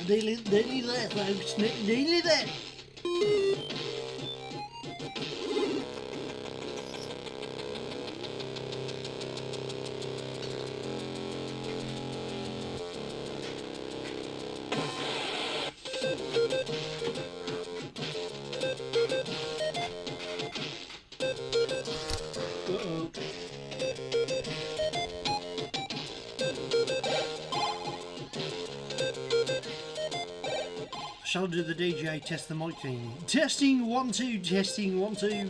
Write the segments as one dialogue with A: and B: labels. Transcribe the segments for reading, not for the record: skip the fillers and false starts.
A: Nearly there, folks. Nearly there. Uh-oh. Shall I do the DJ test the mic thing? Testing 1 2, testing 1 2.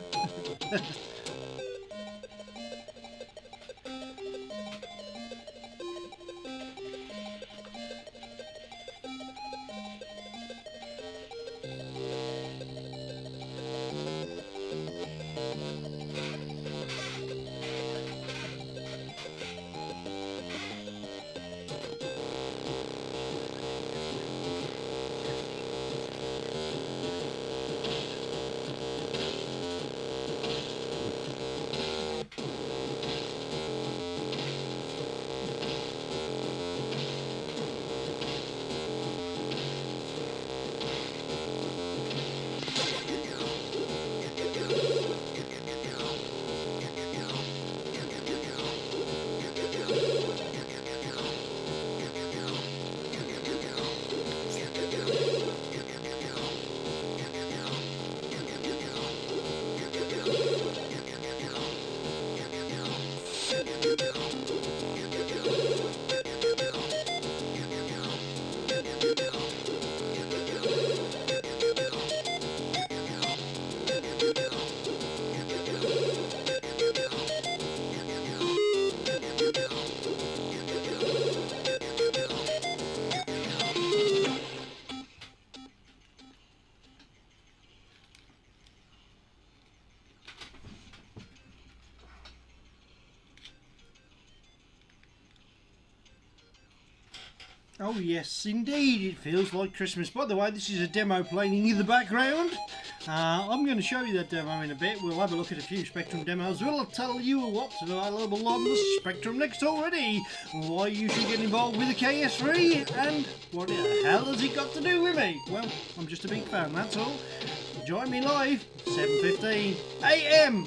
A: Oh yes, indeed, it feels like Christmas. By the way, this is a demo playing in the background. I'm going to show you that demo in a bit. We'll have a look at a few Spectrum demos. We'll tell you what's available on the Spectrum Next already, why you should get involved with the Ks3, and what the hell has it got to do with me? Well, I'm just a big fan, that's all. Join me live, 7:15 AM.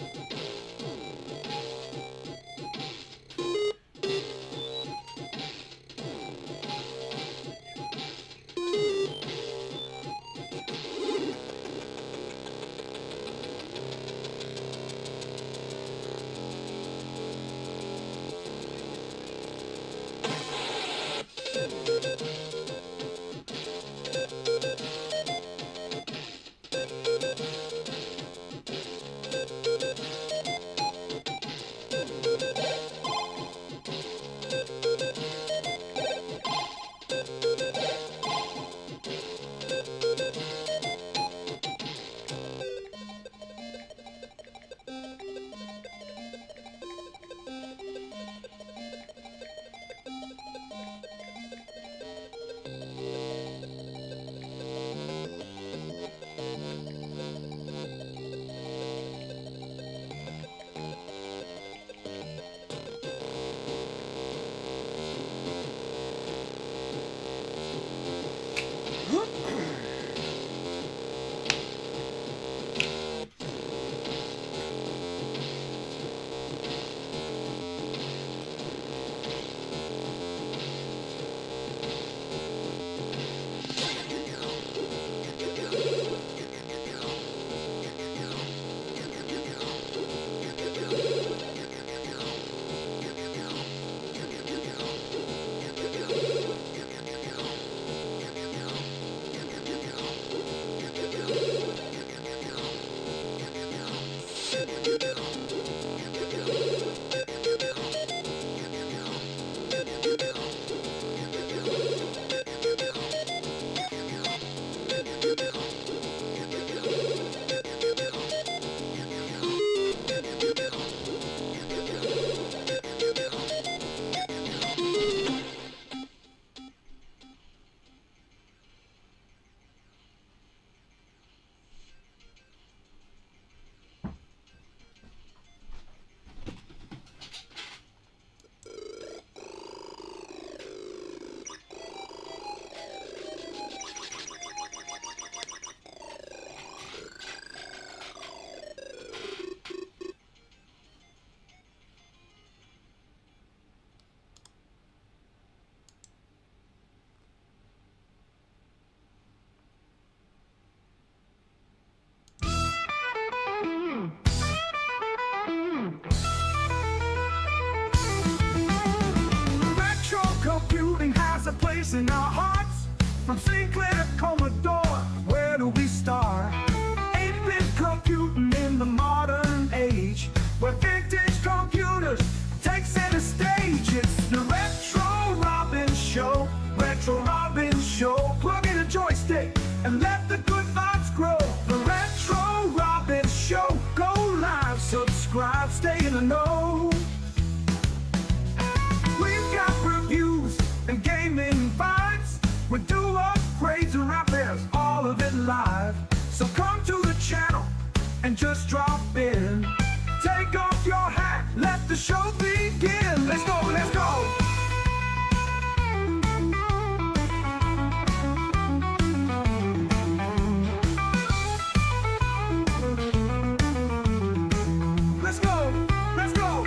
B: breaks in our hearts. From SINCLAIR to Commodore, where do we start? 8-bit computing in the modern age, where vintage computers take center stage. It's the Retro Robbins Show, Retro Robbins Show. Plug in a joystick and let the good vibes grow. The Retro Robbins Show, go live, subscribe, stay in the know. We've got reviews and gaming vibes. We do upgrades and repairs, all of it live. So come to the channel and just drop in. Take off your hat, let the show begin. Let's go, let's go. Let's go, let's go.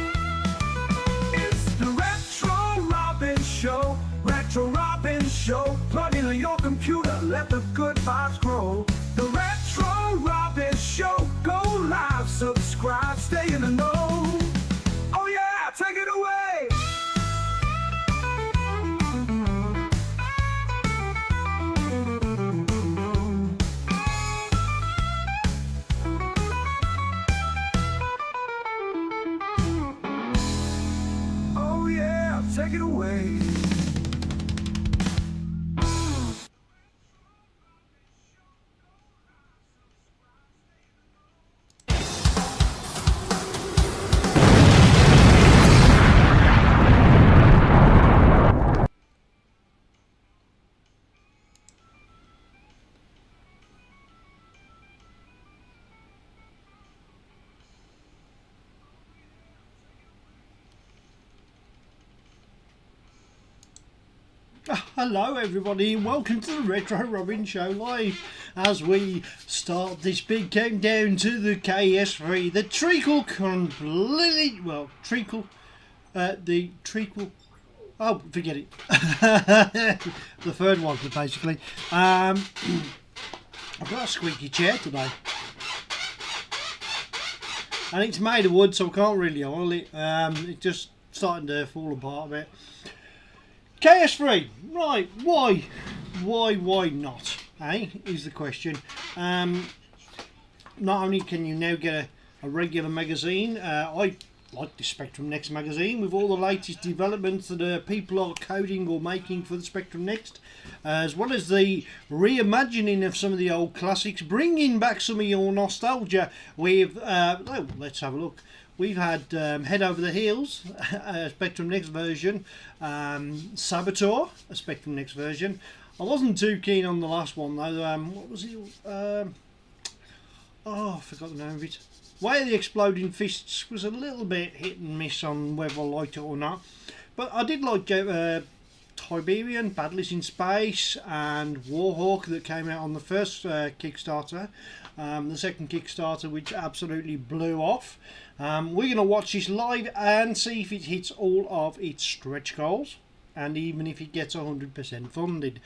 B: It's the Retro Robbins Show, Retro Robbins Show. Plug into your computer, let the good vibes grow. The Retro Robbins Show, go live, subscribe, stay in the know. Oh yeah, take it away. Oh yeah, take it away.
A: Hello everybody and welcome to the Retro Robbins Show live as we start this big countdown to the Ks3, the treacle completely, well, oh, forget it. The third one basically. I've got a squeaky chair today and it's made of wood, so I can't really oil it. It's just starting to fall apart a bit. Ks3, right, why not, is the question. Not only can you now get a regular magazine, I like the Spectrum Next magazine with all the latest developments that people are coding or making for the Spectrum Next, as well as the reimagining of some of the old classics, bringing back some of your nostalgia with, oh, let's have a look. We've had Head Over the Heels, a Spectrum Next version, Saboteur, a Spectrum Next version. I wasn't too keen on the last one though. What was it? Oh, I forgot the name of it. Way of the Exploding Fists was a little bit hit and miss on whether I liked it or not. But I did like Tiberian, Battlers in Space, and Warhawk that came out on the first Kickstarter. The second Kickstarter, which absolutely blew off. We're going to watch this live and see if it hits all of its stretch goals, and even if it gets 100% funded.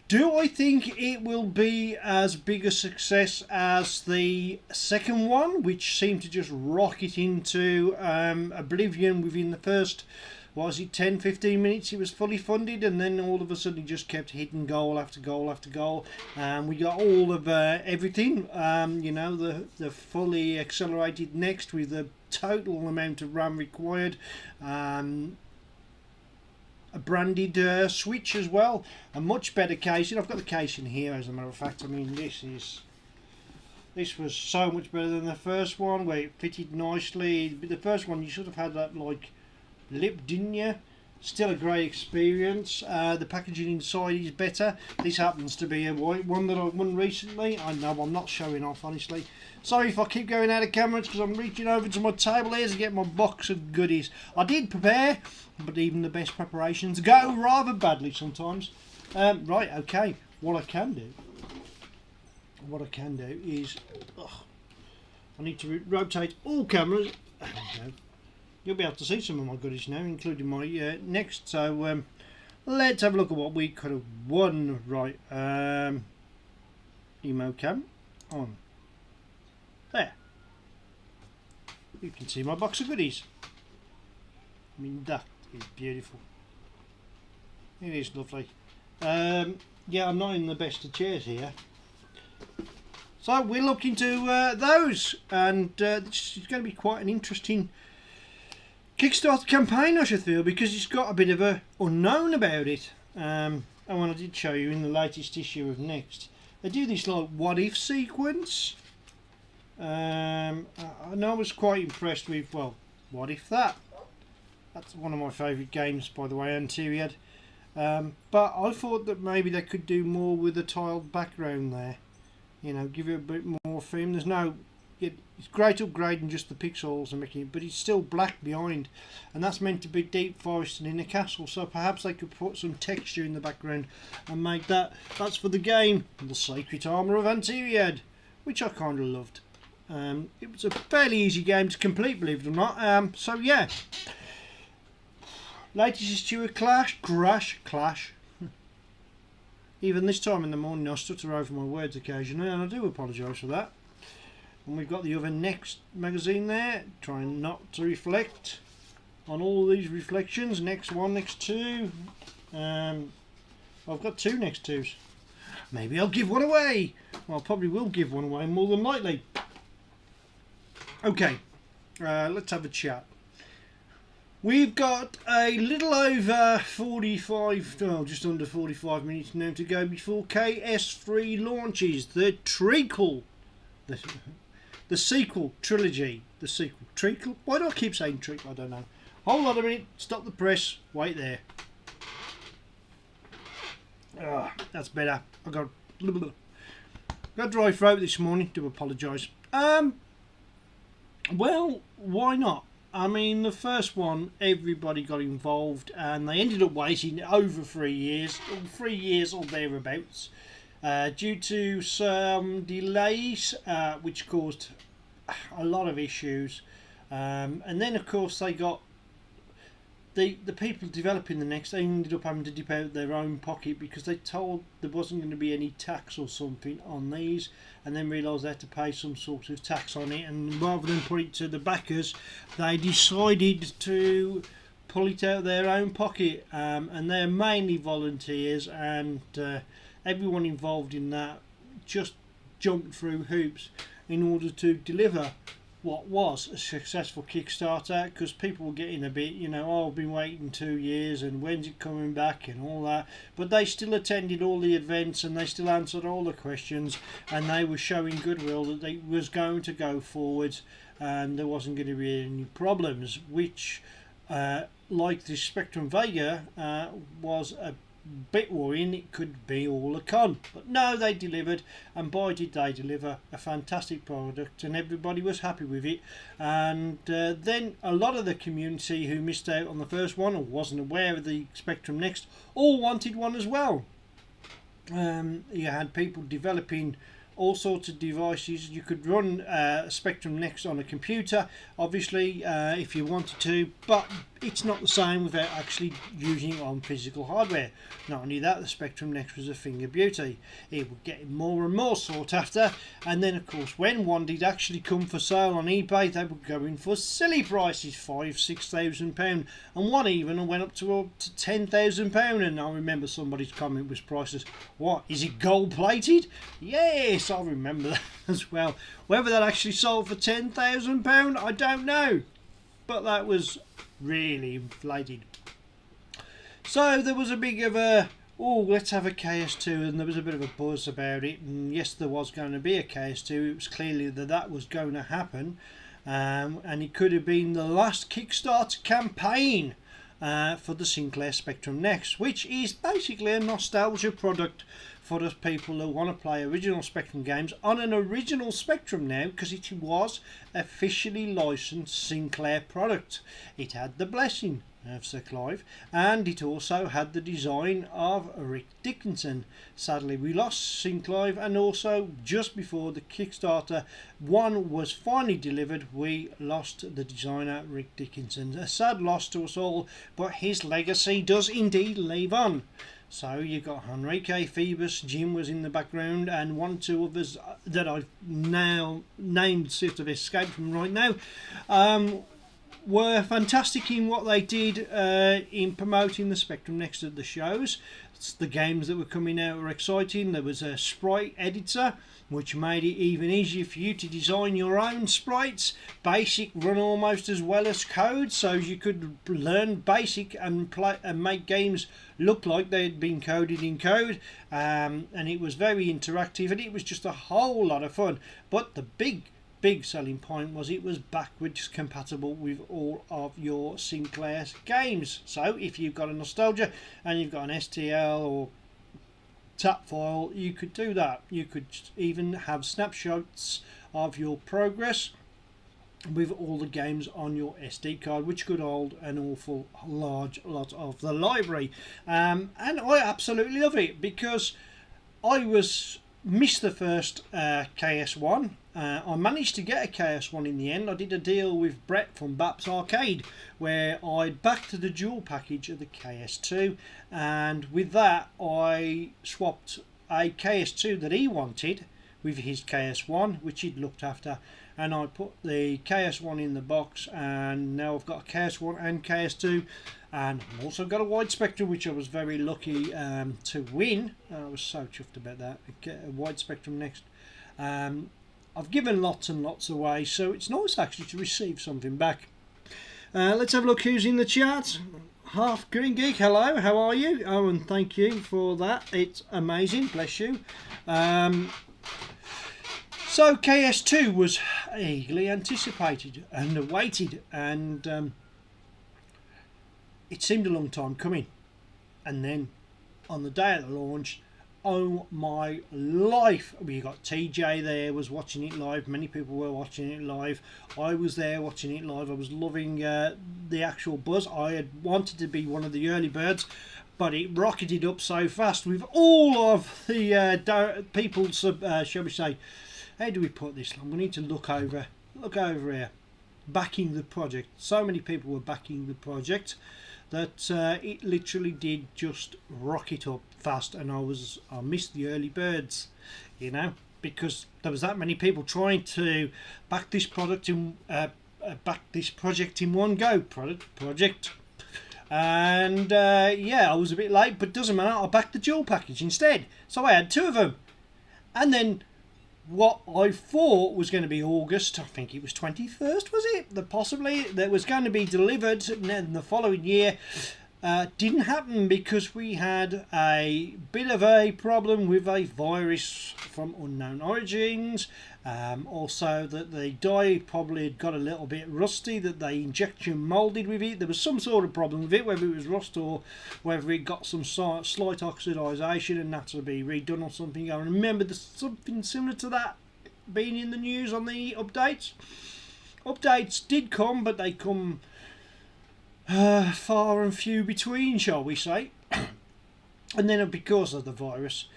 A: Do I think it will be as big a success as the second one, which seemed to just rocket into oblivion within the first, what was it, 10-15 minutes it was fully funded, and then all of a sudden it just kept hitting goal after goal after goal, and we got all of everything, you know, the fully accelerated Next with the total amount of RAM required, a branded switch as well, a much better casing. I've got the casing here as a matter of fact. I mean, this was so much better than the first one, where it fitted nicely. The first one you should have had that like lip, didn't you? Still a great experience. The packaging inside is better. This happens to be a white one that I won recently. I know I'm not showing off, honestly. Sorry if I keep going out of camera, because I'm reaching over to my table here to get my box of goodies. I did prepare, but even the best preparations go rather badly sometimes. Right, okay. What I can do is, I need to rotate all cameras. There we go. You'll be able to see some of my goodies now, including my Next. So let's have a look at what we could have won. Right, emo cam on. There. You can see my box of goodies. I mean, that is beautiful. It is lovely. Yeah, I'm not in the best of chairs here. So we'll look into those, and this is going to be quite an interesting Kickstarter campaign, I should feel, because it's got a bit of a unknown about it. And when I did show you in the latest issue of Next, they do this like what if sequence. And I was quite impressed with, well, what if that? That's one of my favourite games, by the way, Anteriad. But I thought that maybe they could do more with the tiled background there. You know, give it a bit more theme. There's no... It's great upgrading just the pixels and making it, but it's still black behind, and that's meant to be deep forest and in a castle, so perhaps they could put some texture in the background and make that's for the game, The Sacred Armour of Anteriad, which I kind of loved. It was a fairly easy game to complete, believe it or not. So yeah, latest issue of Clash. Even this time in the morning I stutter over my words occasionally, and I do apologise for that. And we've got the other Next magazine there, trying not to reflect on all these reflections. Next 1, Next 2. I've got 2 Next 2s. Maybe I'll give one away. Well, I probably will give one away, more than likely. Okay, let's have a chat. We've got a little over 45, well, just under 45 minutes now to go before Ks3 launches the treacle. The sequel trilogy. The sequel. Treacle? Why do I keep saying treacle? I don't know. Hold on a minute. Stop the press. Wait there. That's better. I got dry throat this morning. Do apologise. Well, why not? I mean, the first one, everybody got involved, and they ended up waiting over 3 years, 3 years or thereabouts. Due to some delays, which caused a lot of issues, and then of course they got the people developing the Next. They ended up having to dip out their own pocket because they told there wasn't going to be any tax or something on these, and then realised they had to pay some sort of tax on it, and rather than put it to the backers, they decided to pull it out of their own pocket, and they're mainly volunteers, and everyone involved in that just jumped through hoops in order to deliver what was a successful Kickstarter, because people were getting a bit, you know, oh, I've been waiting 2 years and when's it coming back and all that, but they still attended all the events and they still answered all the questions, and they were showing goodwill that they was going to go forward and there wasn't going to be any problems, which like the Spectrum Vega was a bit worrying. It could be all a con, but no, they delivered, and boy did they deliver a fantastic product, and everybody was happy with it. And then a lot of the community who missed out on the first one or wasn't aware of the Spectrum Next all wanted one as well. You had people developing all sorts of devices. You could run Spectrum Next on a computer, obviously, if you wanted to, but it's not the same without actually using it on physical hardware. Not only that, the Spectrum Next was a thing of beauty. It would get more and more sought after, and then of course when one did actually come for sale on eBay, they would go in for silly prices, £5,000-6,000, and one even went up to £10,000. And I remember somebody's comment was priceless. What, is it gold plated? Yes, I remember that as well. Whether that actually sold for £10,000, I don't know, but that was really inflated. So there was a big of a, oh, let's have a KS2, and there was a bit of a buzz about it, and yes, there was going to be a KS2. It was clearly that was going to happen, and it could have been the last Kickstarter campaign for the SINCLAIR Spectrum Next, which is basically a nostalgia product for those people who want to play original Spectrum games on an original Spectrum now, because it was officially licensed SINCLAIR product. It had the blessing of Sir Clive, and it also had the design of Rick Dickinson. Sadly we lost SINCLAIR, and also just before the Kickstarter one was finally delivered, we lost the designer Rick Dickinson. A sad loss to us all, but his legacy does indeed live on. So you've got Enrique, Phoebus, Jim was in the background, and 1 or 2 others that I've now named sort of escaped from right now. were fantastic in what they did in promoting the Spectrum Next at the shows. The games that were coming out were exciting. There was a sprite editor which made it even easier for you to design your own sprites. Basic run almost as well as code, so you could learn basic and play and make games look like they had been coded in code, and it was very interactive, and it was just a whole lot of fun. But the big selling point was it was backwards compatible with all of your SINCLAIR games. So if you've got a Nostalgia and you've got an STL or tap file, you could do that. You could even have snapshots of your progress with all the games on your SD card, which could hold an awful large lot of the library. And I absolutely love it, because I missed the first KS1. I managed to get a KS1 in the end. I did a deal with Brett from Baps Arcade where I backed the dual package of the KS2, and with that I swapped a KS2 that he wanted with his KS1, which he'd looked after, and I put the KS1 in the box, and now I've got a KS1 and KS2, and I've also got a wide spectrum, which I was very lucky to win. I was so chuffed about that. A wide spectrum Next. I've given lots and lots away, so it's nice actually to receive something back. Let's have a look who's in the chat. Half Green Geek, hello, how are you? Oh, and thank you for that. It's amazing, bless you. So KS2 was eagerly anticipated and awaited, and it seemed a long time coming. And then on the day of the launch, oh my life, we got TJ there, was watching it live. Many people were watching it live. I was there watching it live. I was loving the actual buzz. I had wanted to be one of the early birds, but it rocketed up so fast with all of the people, shall we say, how do we put this? We need to look over here, backing the project. So many people were backing the project that it literally did just rocket up fast, and I missed the early birds, you know, because there was that many people trying to back this project in one go. Project. And yeah, I was a bit late, but doesn't matter. I backed the dual package instead, so I had two of them, and then what I thought was going to be August, I think it was 21st, was it? That possibly that was going to be delivered in the following year. Didn't happen because we had a bit of a problem with a virus from unknown origins. Also that the die probably had got a little bit rusty, that they injection moulded with it. There was some sort of problem with it, whether it was rust or whether it got some slight oxidisation and had to be redone or something. I remember there's something similar to that being in the news on the updates. Updates did come, but they come far and few between, shall we say. And then because of the virus,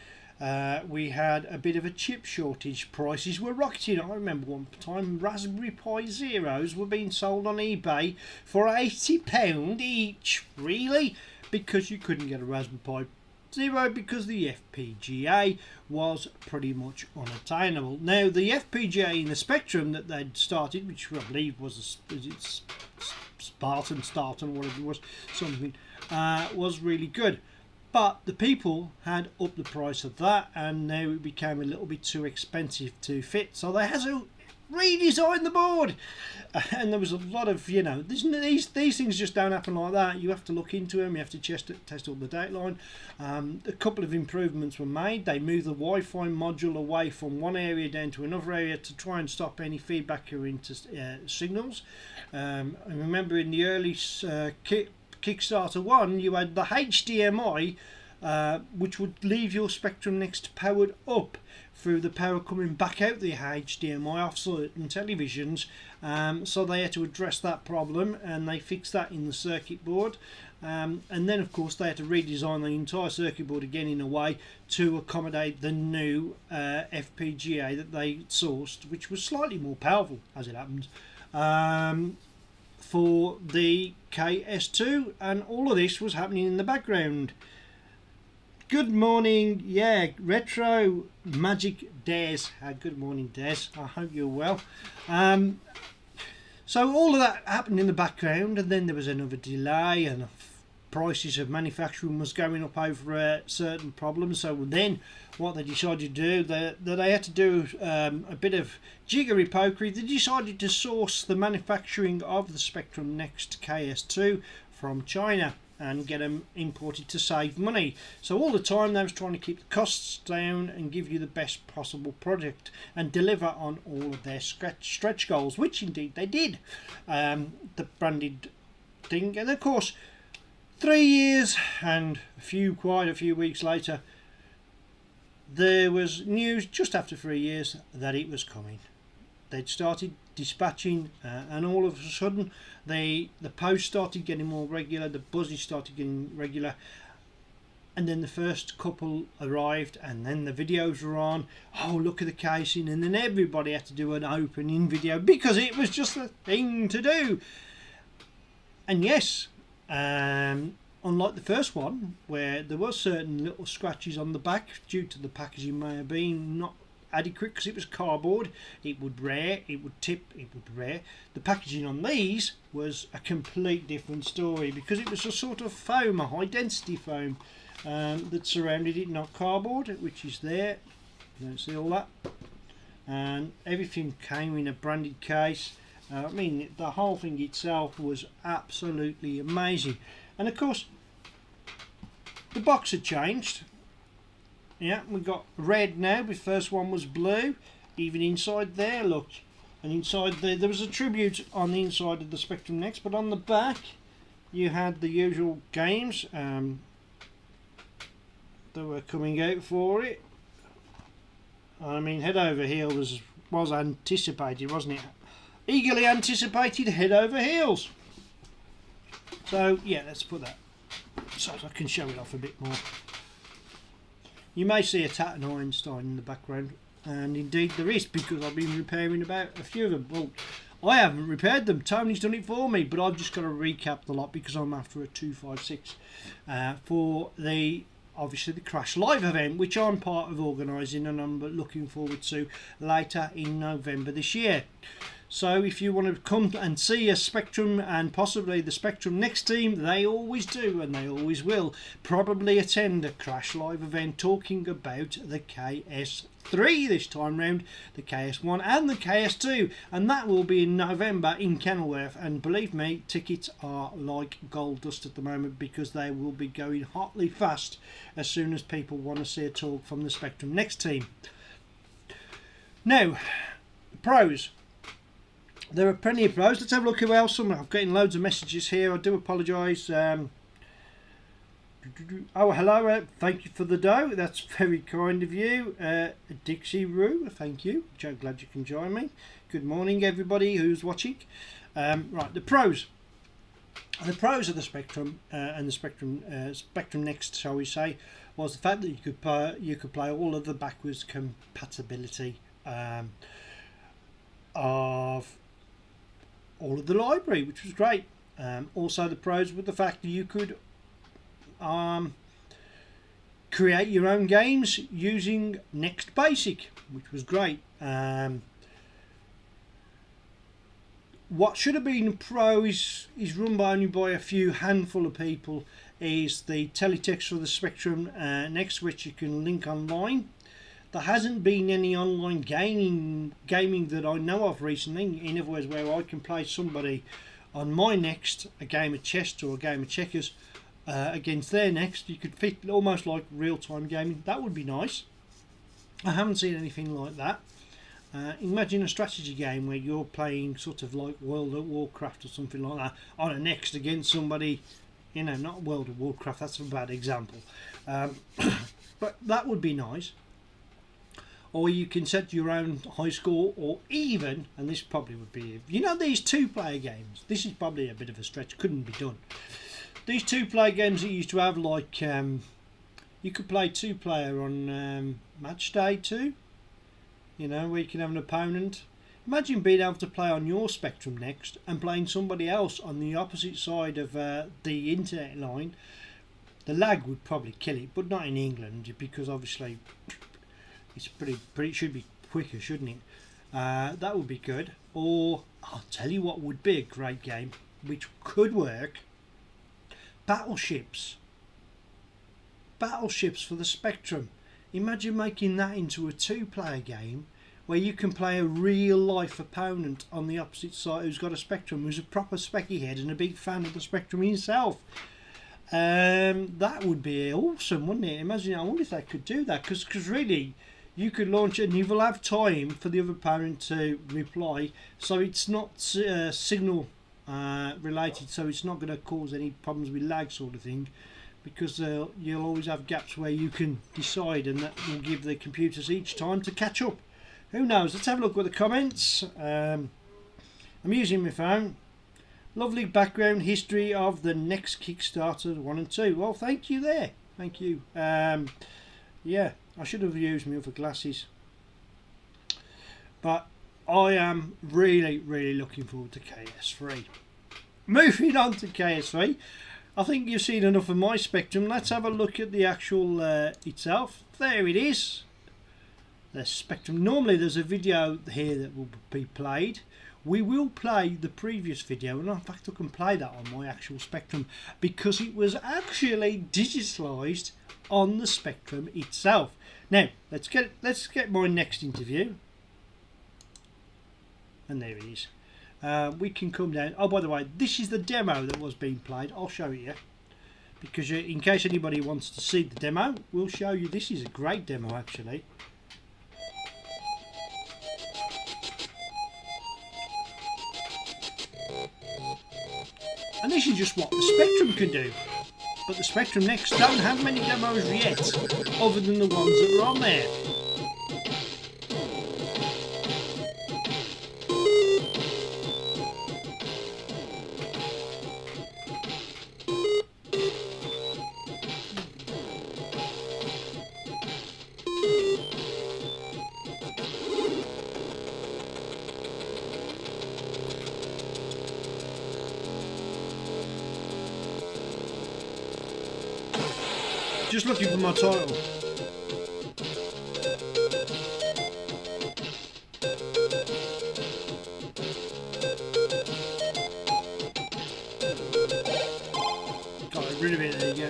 A: we had a bit of a chip shortage. Prices were rocketing. I remember one time Raspberry Pi Zeros were being sold on eBay for £80 each. Really? Because you couldn't get a Raspberry Pi Zero because the FPGA was pretty much unattainable. Now the FPGA in the Spectrum that they'd started, which I believe was Spartan, whatever it was, something, was really good. But the people had upped the price of that, and now it became a little bit too expensive to fit. So they had to redesign the board, and there was a lot of, you know, these things just don't happen like that. You have to look into them. You have to test all the dateline. A couple of improvements were made. They moved the Wi-Fi module away from one area down to another area to try and stop any feedback into signals. I remember in the early Kickstarter 1, you had the HDMI, which would leave your Spectrum Next powered up through the power coming back out the HDMI off certain televisions. So they had to address that problem, and they fixed that in the circuit board. And then of course they had to redesign the entire circuit board again in a way to accommodate the new FPGA that they sourced, which was slightly more powerful, as it happens, for the KS2, and all of this was happening in the background. Good morning, yeah, Retro Magic Des. Good morning, Des. I hope you're well. So all of that happened in the background, and then there was another delay, and prices of manufacturing was going up over certain problems. So then what they decided to do, they had to do a bit of jiggery pokery. They decided to source the manufacturing of the Spectrum Next KS2 from China and get them imported to save money. So all the time they was trying to keep the costs down and give you the best possible product and deliver on all of their stretch goals, which indeed they did. The branded thing, and of course 3 years and quite a few weeks later, there was news just after 3 years that it was coming. They'd started dispatching, and all of a sudden the post started getting more regular, the buzzes started getting regular, and then the first couple arrived, and then the videos were on. Oh, look at the casing, and then everybody had to do an opening video because it was just a thing to do. And yes, unlike the first one, where there was certain little scratches on the back due to the packaging may have been not adequate because it was cardboard, it would wear, it would tip, it would wear. The packaging on these was a complete different story because it was a sort of foam, a high density foam that surrounded it, not cardboard, which is there. You don't see all that. And everything came in a branded case. I mean, the whole thing itself was absolutely amazing. And of course, the box had changed. Yeah, we got red now. The first one was blue. Even inside there, look, and inside there was a tribute on the inside of the Spectrum Next, but on the back you had the usual games that were coming out for it. I mean, head over heels was anticipated, wasn't it? Eagerly anticipated, head over heels. So yeah, let's put that so I can show it off a bit more. You may see a Tat and Einstein in the background, and indeed there is, because I've been repairing about a few of them. Well, I haven't repaired them, Tony's done it for me, but I've just got to recap the lot because I'm after a 256 for the obviously the Crash Live event, which I'm part of organising, and I'm looking forward to later in November this year. So if you want to come and see a Spectrum and possibly the Spectrum Next team, they always do and they always will probably attend a Crash Live event talking about the Ks3 this time round, the KS1 and the KS2, and that will be in November in Kenilworth. And believe me, tickets are like gold dust at the moment because they will be going hotly fast as soon as people want to see a talk from the Spectrum Next team. Now, the pros. There are plenty of pros. Let's have a look who else. I'm getting loads of messages here. I do apologise. Oh, hello. Thank you for the dough. That's very kind of you. Dixie Roo, thank you. I'm glad you can join me. Good morning, everybody who's watching. Right, the pros. The pros of the Spectrum and the Spectrum Next, shall we say, was the fact that you could play all of the backwards compatibility of all of the library, which was great. Also the pros were the fact that you could create your own games using Next Basic, which was great. What should have been a pro is run by only by a few handful of people, is the teletext for the Spectrum Next, which you can link online. There hasn't been any online gaming that I know of recently, in other words where I can play somebody on my Next a game of chess or a game of checkers against their Next. You could fit almost like real-time gaming. That would be nice. I haven't seen anything like that. Imagine a strategy game where you're playing sort of like World of Warcraft or something like that on a Next against somebody, you know, not World of Warcraft, that's a bad example. But that would be nice. Or you can set your own high score, or even, and this probably would be, you know, these two-player games. This is probably a bit of a stretch, couldn't be done. These two-player games that you used to have, like, you could play two-player on Match Day 2, you know, where you can have an opponent. Imagine being able to play on your Spectrum Next and playing somebody else on the opposite side of the internet line. The lag would probably kill it, but not in England, because obviously it's pretty should be quicker, shouldn't it? That would be good. Or I'll tell you what would be a great game, which could work. Battleships. Battleships for the Spectrum. Imagine making that into a 2-player game where you can play a real life opponent on the opposite side who's got a Spectrum, who's a proper specky head and a big fan of the Spectrum himself. That would be awesome, wouldn't it? Imagine, I wonder if they could do that, because really you could launch it and you will have time for the other parent to reply, so it's not signal related, so it's not going to cause any problems with lag sort of thing, because you'll always have gaps where you can decide, and that will give the computers each time to catch up. Who knows? Let's have a look at the comments. I'm using my phone. Lovely background history of the next Kickstarter 1 and 2. Well, thank you there. Thank you. Yeah, I should have used my other glasses. But I am really looking forward to Ks3. Moving on to Ks3. I think you've seen enough of my Spectrum. Let's have a look at the actual itself. There it is. The Spectrum. Normally there's a video here that will be played. We will play the previous video, and in fact I can play that on my actual Spectrum because it was actually digitalised on the Spectrum itself. Now let's get my next interview, and there it is. We can come down. Oh, by the way, this is the demo that was being played. I'll show you, because in case anybody wants to see the demo, we'll show you. This is a great demo actually. And this is just what the Spectrum can do. But the Spectrum Next don't have many demos yet, other than the ones that are on there. Just looking for my title. Got rid of it, there you go.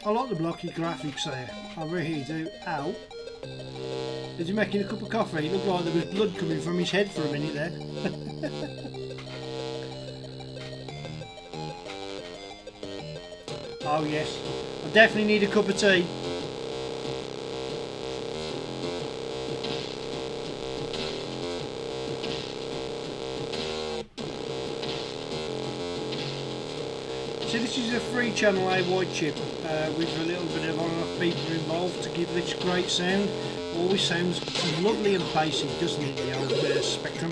A: I like the blocky graphics there. I really do. Ow. Is he making a cup of coffee? It looked like there was blood coming from his head for a minute there. Oh yes. I definitely need a cup of tea. So this is a free channel A white chip with a little bit of on and off beeper involved to give this great sound. Always sounds lovely and basic, doesn't it, the old Spectrum?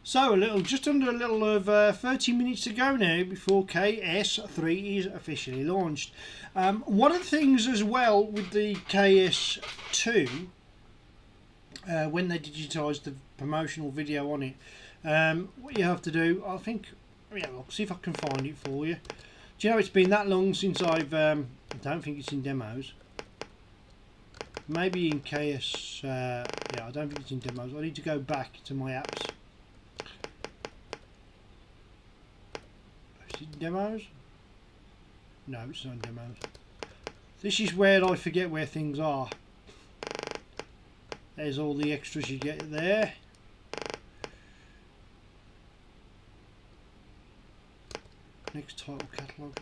A: So just under a little of 30 minutes to go now before Ks3 is officially launched. One of the things as well with the Ks2, when they digitised the promotional video on it, what you have to do, I think, yeah, look, see if I can find it for you. Do you know it's been that long since I've, I don't think it's in demos. Maybe in Ks, yeah, I don't think it's in demos. I need to go back to my apps. Is it in demos? No, it's not in demos. This is where I forget where things are. There's all the extras you get there. Next title catalogue.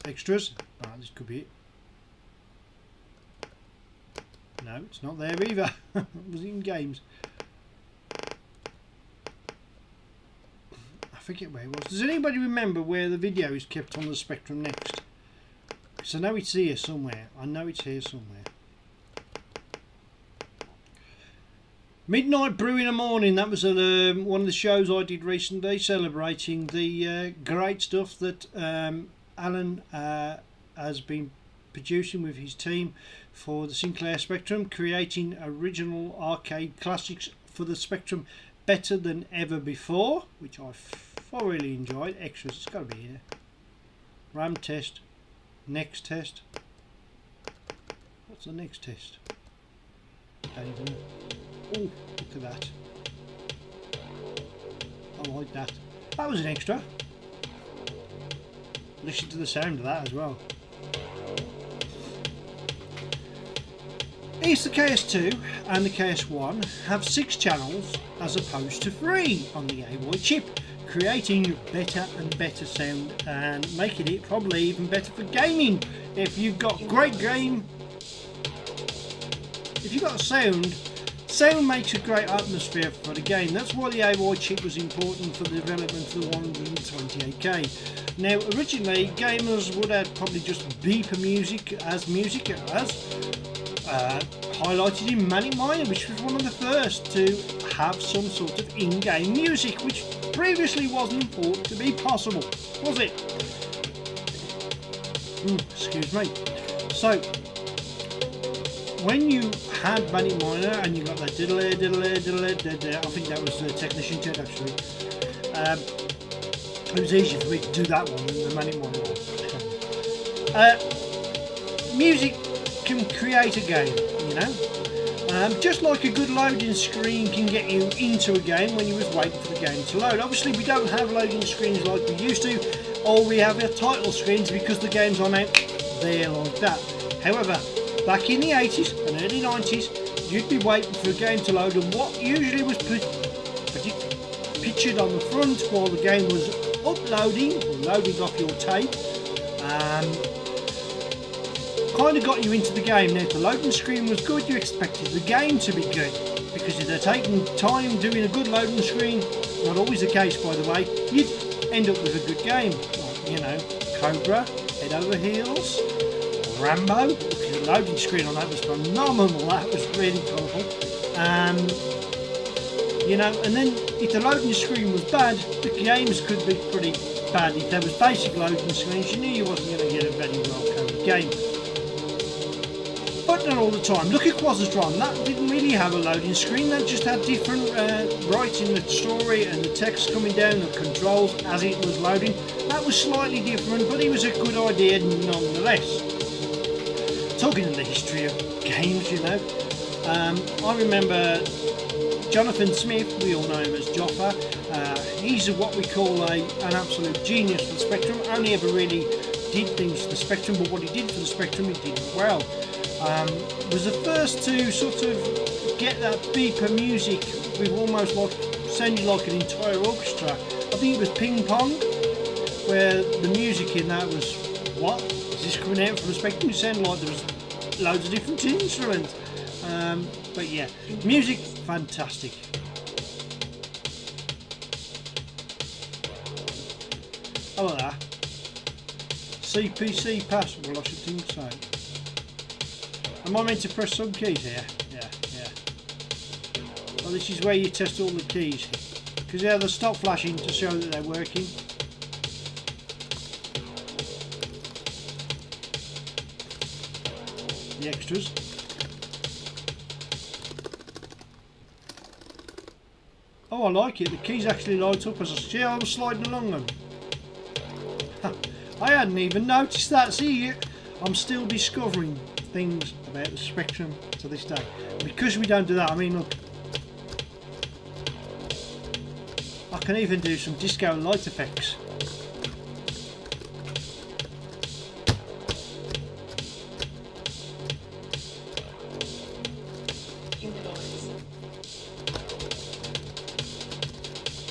A: Extras. Ah, this could be it. No, it's not there either. It was in games. I forget where it was. Does anybody remember where the video is kept on the Spectrum Next? Because I know it's here somewhere. I know it's here somewhere. Midnight Brew in the Morning. That was one of the shows I did recently, celebrating the great stuff that Alan has been producing with his team for the Sinclair Spectrum, creating original arcade classics for the Spectrum better than ever before, which I thoroughly enjoyed. Extras, it's got to be here. RAM test, next test. What's the next test? Don't even know. Oh, look at that. I like that. That was an extra. Listen to the sound of that as well. Each the Ks2 and the Ks1 have 6 channels as opposed to 3 on the AY chip, creating better and better sound and making it probably even better for gaming. If you've got great game, if you've got sound makes a great atmosphere for the game. That's why the AY chip was important for the development of the 128K. Now originally gamers would have probably just beeper music as highlighted in Manic Miner, which was one of the first to have some sort of in-game music, which previously wasn't thought to be possible, was it? Excuse me. So when you had Manic Miner and you got that diddle-ay, diddle-ay, diddle-ay, diddle-ay, I think that was Technician Ted actually. It was easier for me to do that one than the Manic Miner one. Music can create a game, you know. Just like a good loading screen can get you into a game when you was waiting for the game to load. Obviously we don't have loading screens like we used to, or we have our title screens because the games aren't out there like that. However, back in the 80s and early 90s, you'd be waiting for a game to load, and what usually was pictured on the front while the game was uploading or loading off your tape kind of got you into the game. Now if the loading screen was good, you expected the game to be good, because if they're taking time doing a good loading screen, not always the case by the way, you'd end up with a good game. Like, you know, Cobra, Head Over Heels, Rambo. The loading screen on that was phenomenal. That was really colourful. You know, and then if the loading screen was bad, the games could be pretty bad. If there was basic loading screens, you knew you wasn't going to get a very well coded game. But not all the time. Look at Quasitron. That didn't really have a loading screen. That just had different writing the story and the text coming down, the controls as it was loading. That was slightly different, but it was a good idea nonetheless. Talking of the history of games, you know, I remember Jonathan Smith, we all know him as Joffa. He's what we call an absolute genius for the Spectrum. Only ever really did things for the Spectrum, but what he did for the Spectrum, he did well. Was the first to sort of get that beeper music with almost like sounding like an entire orchestra. I think it was Ping Pong, where the music in that was, what? Is this coming out from the Spectrum? It sounded like there was loads of different instruments. But yeah, music, fantastic. How about that? CPC pass, well I should think so. Am I meant to press some keys here? Yeah. Well, this is where you test all the keys. Because they stop flashing to show that they're working. The extras. Oh, I like it. The keys actually light up as I see how I'm sliding along them. I hadn't even noticed that. See, I'm still discovering things about the Spectrum to this day. Because we don't do that, I mean, look. I can even do some disco light effects.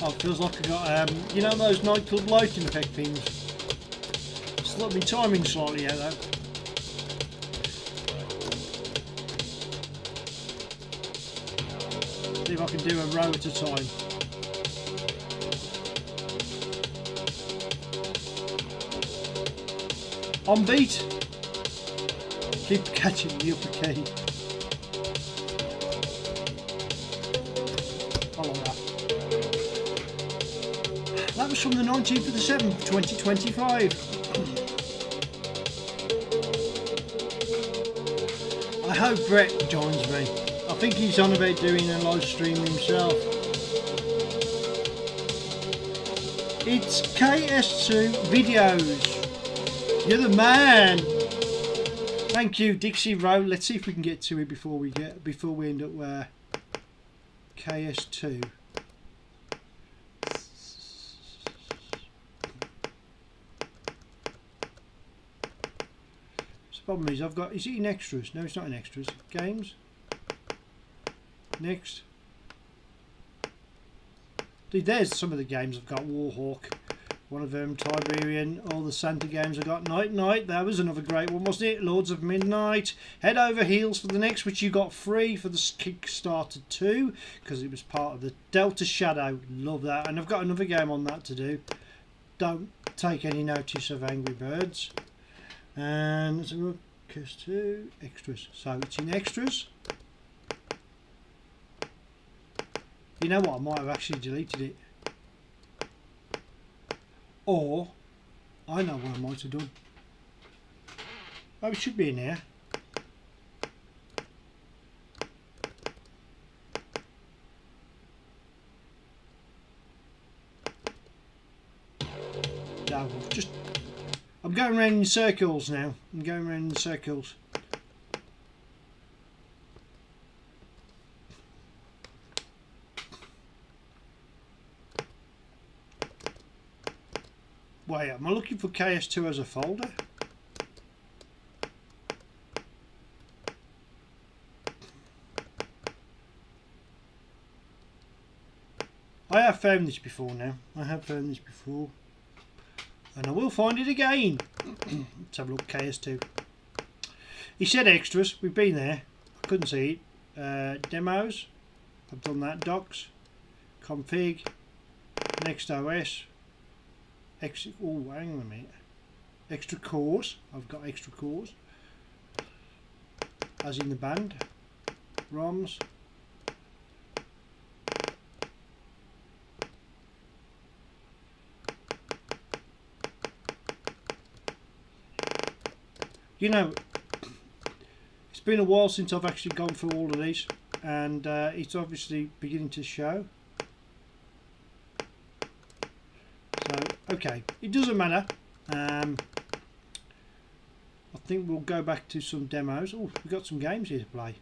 A: Oh, it feels like I got, you know those nightclub lighting effect things? got my timing slightly out though. See if I can do a row at a time. On beat. Keep catching the upper key. Follow that. That was from the 19th of the 7th, 2025. I hope Brett joins me. I think he's on about doing a live stream himself. It's Ks3 videos. You're the man. Thank you, Dixie Rowe. Let's see if we can get to it before we end up where Ks2. The problem is I've got. Is it in extras? No, it's not in extras. Games. Next. Dude, there's some of the games I've got. Warhawk. One of them, Tiberian, all the Santa games I got. Night Night, that was another great one, wasn't it? Lords of Midnight. Head Over Heels for the next, which you got free for the Kickstarter 2, because it was part of the Delta Shadow. Love that. And I've got another game on that to do. Don't take any notice of Angry Birds. And let's have a look. Ks2, extras. So it's in extras. You know what? I might have actually deleted it. Or, I know what I might have done. Oh, it should be in here. No, I'm going around in circles now. I'm going around in circles. Wait, am I looking for Ks2 as a folder? I have found this before now. I have found this before. And I will find it again. Let's have a look, Ks2. He said extras. We've been there. I couldn't see it. Demos. I've done that. Docs. Config. Next OS. Oh, hang on a minute. Extra cores. I've got extra cores. As in the band. ROMs. You know, it's been a while since I've actually gone through all of these, and it's obviously beginning to show. So, okay, it doesn't matter. I think we'll go back to some demos. Oh, we've got some games here to play.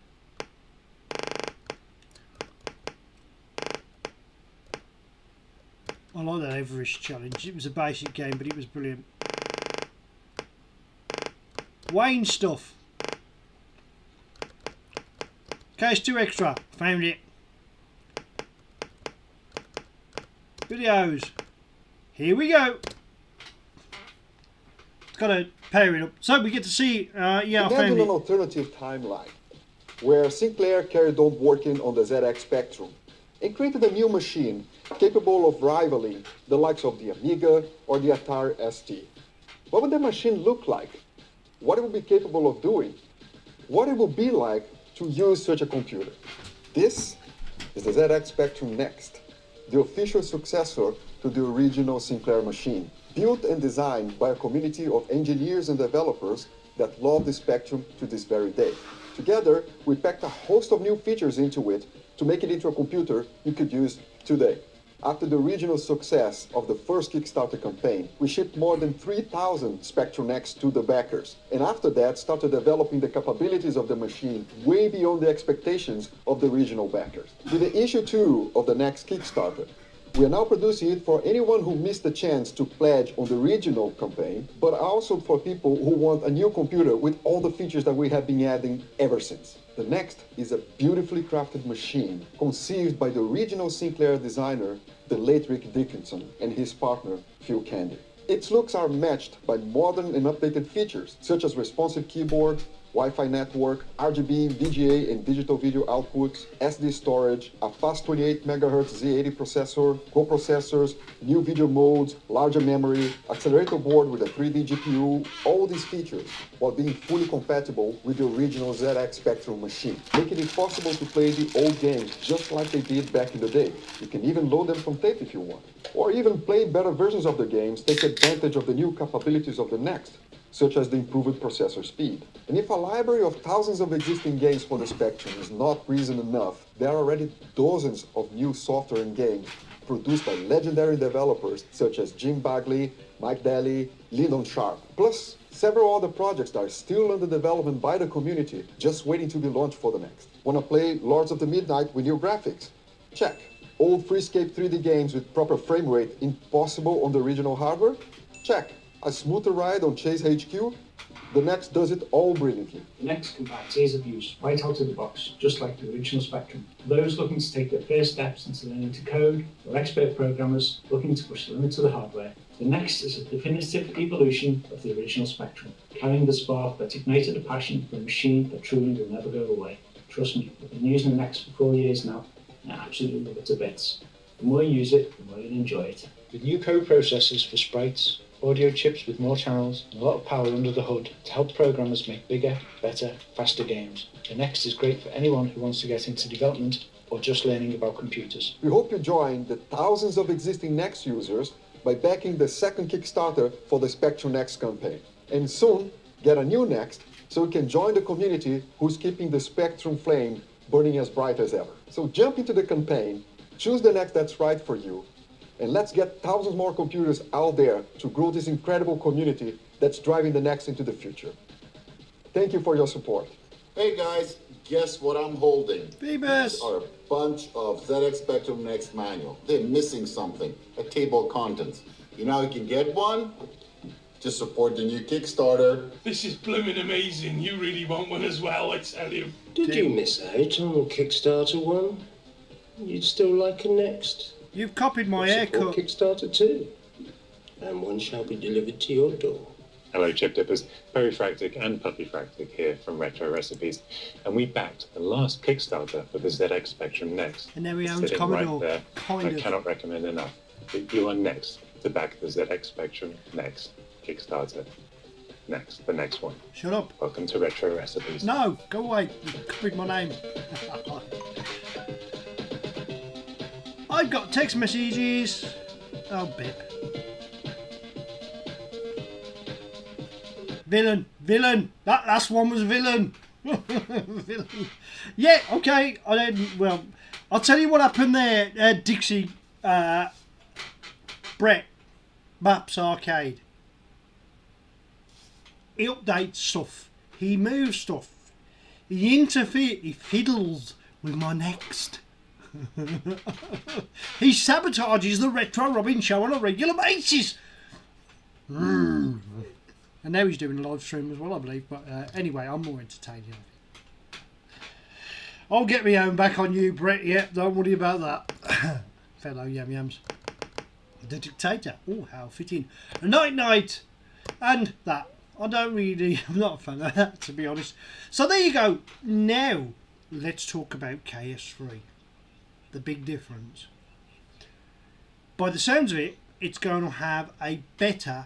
A: I like that Everest challenge. It was a basic game, but it was brilliant. Wayne stuff. Ks2 extra. Found it. Videos. Here we go. It's got to pair it up. So we get to see, yeah, I found
C: Imagine an alternative timeline where Sinclair carried on working on the ZX Spectrum and created a new machine capable of rivaling the likes of the Amiga or the Atari ST. What would the machine look like? What it would be capable of doing? What it would be like to use such a computer? This is the ZX Spectrum Next, the official successor to the original Sinclair machine, built and designed by a community of engineers and developers that love the Spectrum to this very day. Together, we packed a host of new features into it to make it into a computer you could use today. After the original success of the first Kickstarter campaign, we shipped more than 3,000 Spectrum Next to the backers, and after that started developing the capabilities of the machine way beyond the expectations of the original backers. With the issue 2 of the next Kickstarter, we are now producing it for anyone who missed the chance to pledge on the original campaign, but also for people who want a new computer with all the features that we have been adding ever since. The Next is a beautifully crafted machine conceived by the original Sinclair designer, the late Rick Dickinson, and his partner, Phil Candy. Its looks are matched by modern and updated features, such as responsive keyboard, Wi-Fi network, RGB, VGA and digital video outputs, SD storage, a fast 28 MHz Z80 processor, co-processors, new video modes, larger memory, accelerator board with a 3D GPU, all these features, while being fully compatible with the original ZX Spectrum machine, making it possible to play the old games just like they did back in the day. You can even load them from tape if you want. Or even play better versions of the games, take advantage of the new capabilities of the Next, such as the improved processor speed. And if a library of thousands of existing games for the Spectrum is not reason enough, there are already dozens of new software and games produced by legendary developers such as Jim Bagley, Mike Daly, Lyndon Sharp, plus several other projects that are still under development by the community, just waiting to be launched for the Next. Want to play Lords of the Midnight with new graphics? Check. Old Freescape 3D games with proper frame rate impossible on the original hardware? Check. A smoother ride on Chase HQ? The Next does it all brilliantly.
D: The Next combines ease of use right out of the box, just like the original Spectrum. For those looking to take their first steps into learning to code, or expert programmers looking to push the limits of the hardware, the Next is a definitive evolution of the original Spectrum, carrying the spark that ignited a passion for a machine that truly will never go away. Trust me, I've been using the Next for 4 years now, and I absolutely love it to bits. The more you use it, the more you'll enjoy it. With new co-processors for sprites, audio chips with more channels, and a lot of power under the hood to help programmers make bigger, better, faster games. The Next is great for anyone who wants to get into development or just learning about computers.
C: We hope you join the thousands of existing Next users by backing the second Kickstarter for the Spectrum Next campaign. And soon, get a new Next so you can join the community who's keeping the Spectrum flame burning as bright as ever. So jump into the campaign, choose the Next that's right for you, and let's get thousands more computers out there to grow this incredible community that's driving the Next into the future. Thank you for your support.
E: Hey guys, guess what I'm holding?
A: Phoebus!
E: These are a bunch of ZX Spectrum Next manual. They're missing something, a table of contents. You know how you can get one? Just support the new Kickstarter.
F: This is blooming amazing. You really want one as well, I tell you.
G: Did you miss out on the Kickstarter one? You'd still like a Next?
A: You've copied my
G: Support
A: haircut.
G: Kickstarter too. And one shall be delivered to your door.
H: Hello Chip Dippers, Perifractic and Puffyfractic here from Retro Recipes, and we backed the last Kickstarter for the ZX Spectrum Next.
A: And there he owns
H: Sitting
A: Commodore.
H: right there,
A: Kind
H: I
A: of.
H: cannot recommend enough that you are next to back the ZX Spectrum Next Kickstarter. Next, the next one.
A: Shut up.
H: Welcome to Retro Recipes.
A: No, go away. You copied my name. I've got text messages. Oh, Bip. Villain. That last one was villain. Villain. Yeah, okay. Well, I'll tell you what happened there, Dixie. Brett. Maps Arcade. He updates stuff. He moves stuff. He interferes. He fiddles with my Next. He sabotages the Retro Robbins show on a regular basis. And now he's doing a live stream as well, I believe. But anyway, I'm more entertaining. I'll get my own back on you, Brett. Yeah, don't worry about that. Fellow yum yums. The Dictator. Oh, how fitting. Night. And that. I'm not a fan of that, to be honest. So there you go. Now, let's talk about Ks3. The big difference. By the sounds of it, it's going to have a better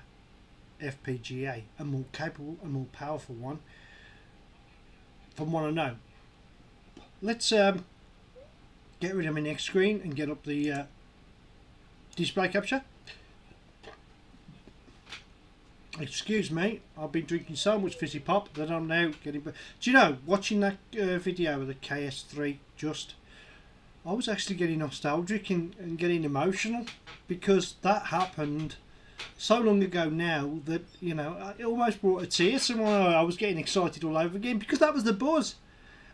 A: FPGA, a more capable and more powerful one, from what I know. Let's get rid of my next screen and get up the display capture. Excuse me, I've been drinking so much fizzy pop that I'm now getting... Do you know, watching that video of the Ks3, I was actually getting nostalgic and getting emotional, because that happened so long ago now that, you know, it almost brought a tear to my eye. I was getting excited all over again because that was the buzz,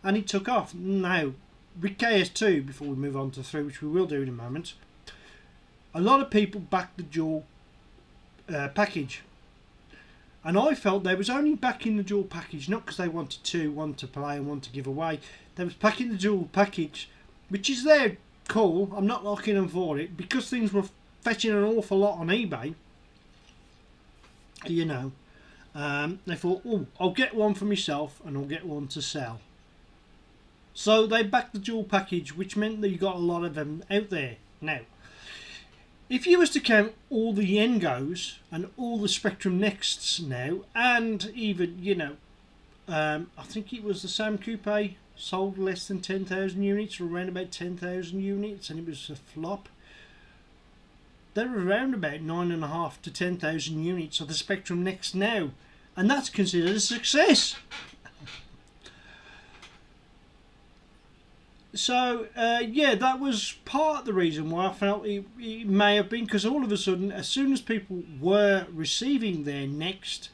A: and it took off. Now, with Ks2, before we move on to 3, which we will do in a moment, a lot of people backed the dual package. And I felt they was only backing the dual package, not because they wanted one to play and one to give away. They was backing the dual package, which is there, cool. I'm not knocking them for it, because things were fetching an awful lot on eBay. you know. They thought, oh, I'll get one for myself and I'll get one to sell. So they backed the dual package, which meant that you got a lot of them out there. Now, if you was to count all the Yengos and all the Spectrum Nexts now, and even, you know, I think it was the Sam Coupe sold less than 10,000 units, or around about 10,000 units, and it was a flop. They're around about 9.5 to 10,000 units of the Spectrum Next now, and that's considered a success. So yeah, that was part of the reason why I felt it may have been, because all of a sudden, as soon as people were receiving their Next,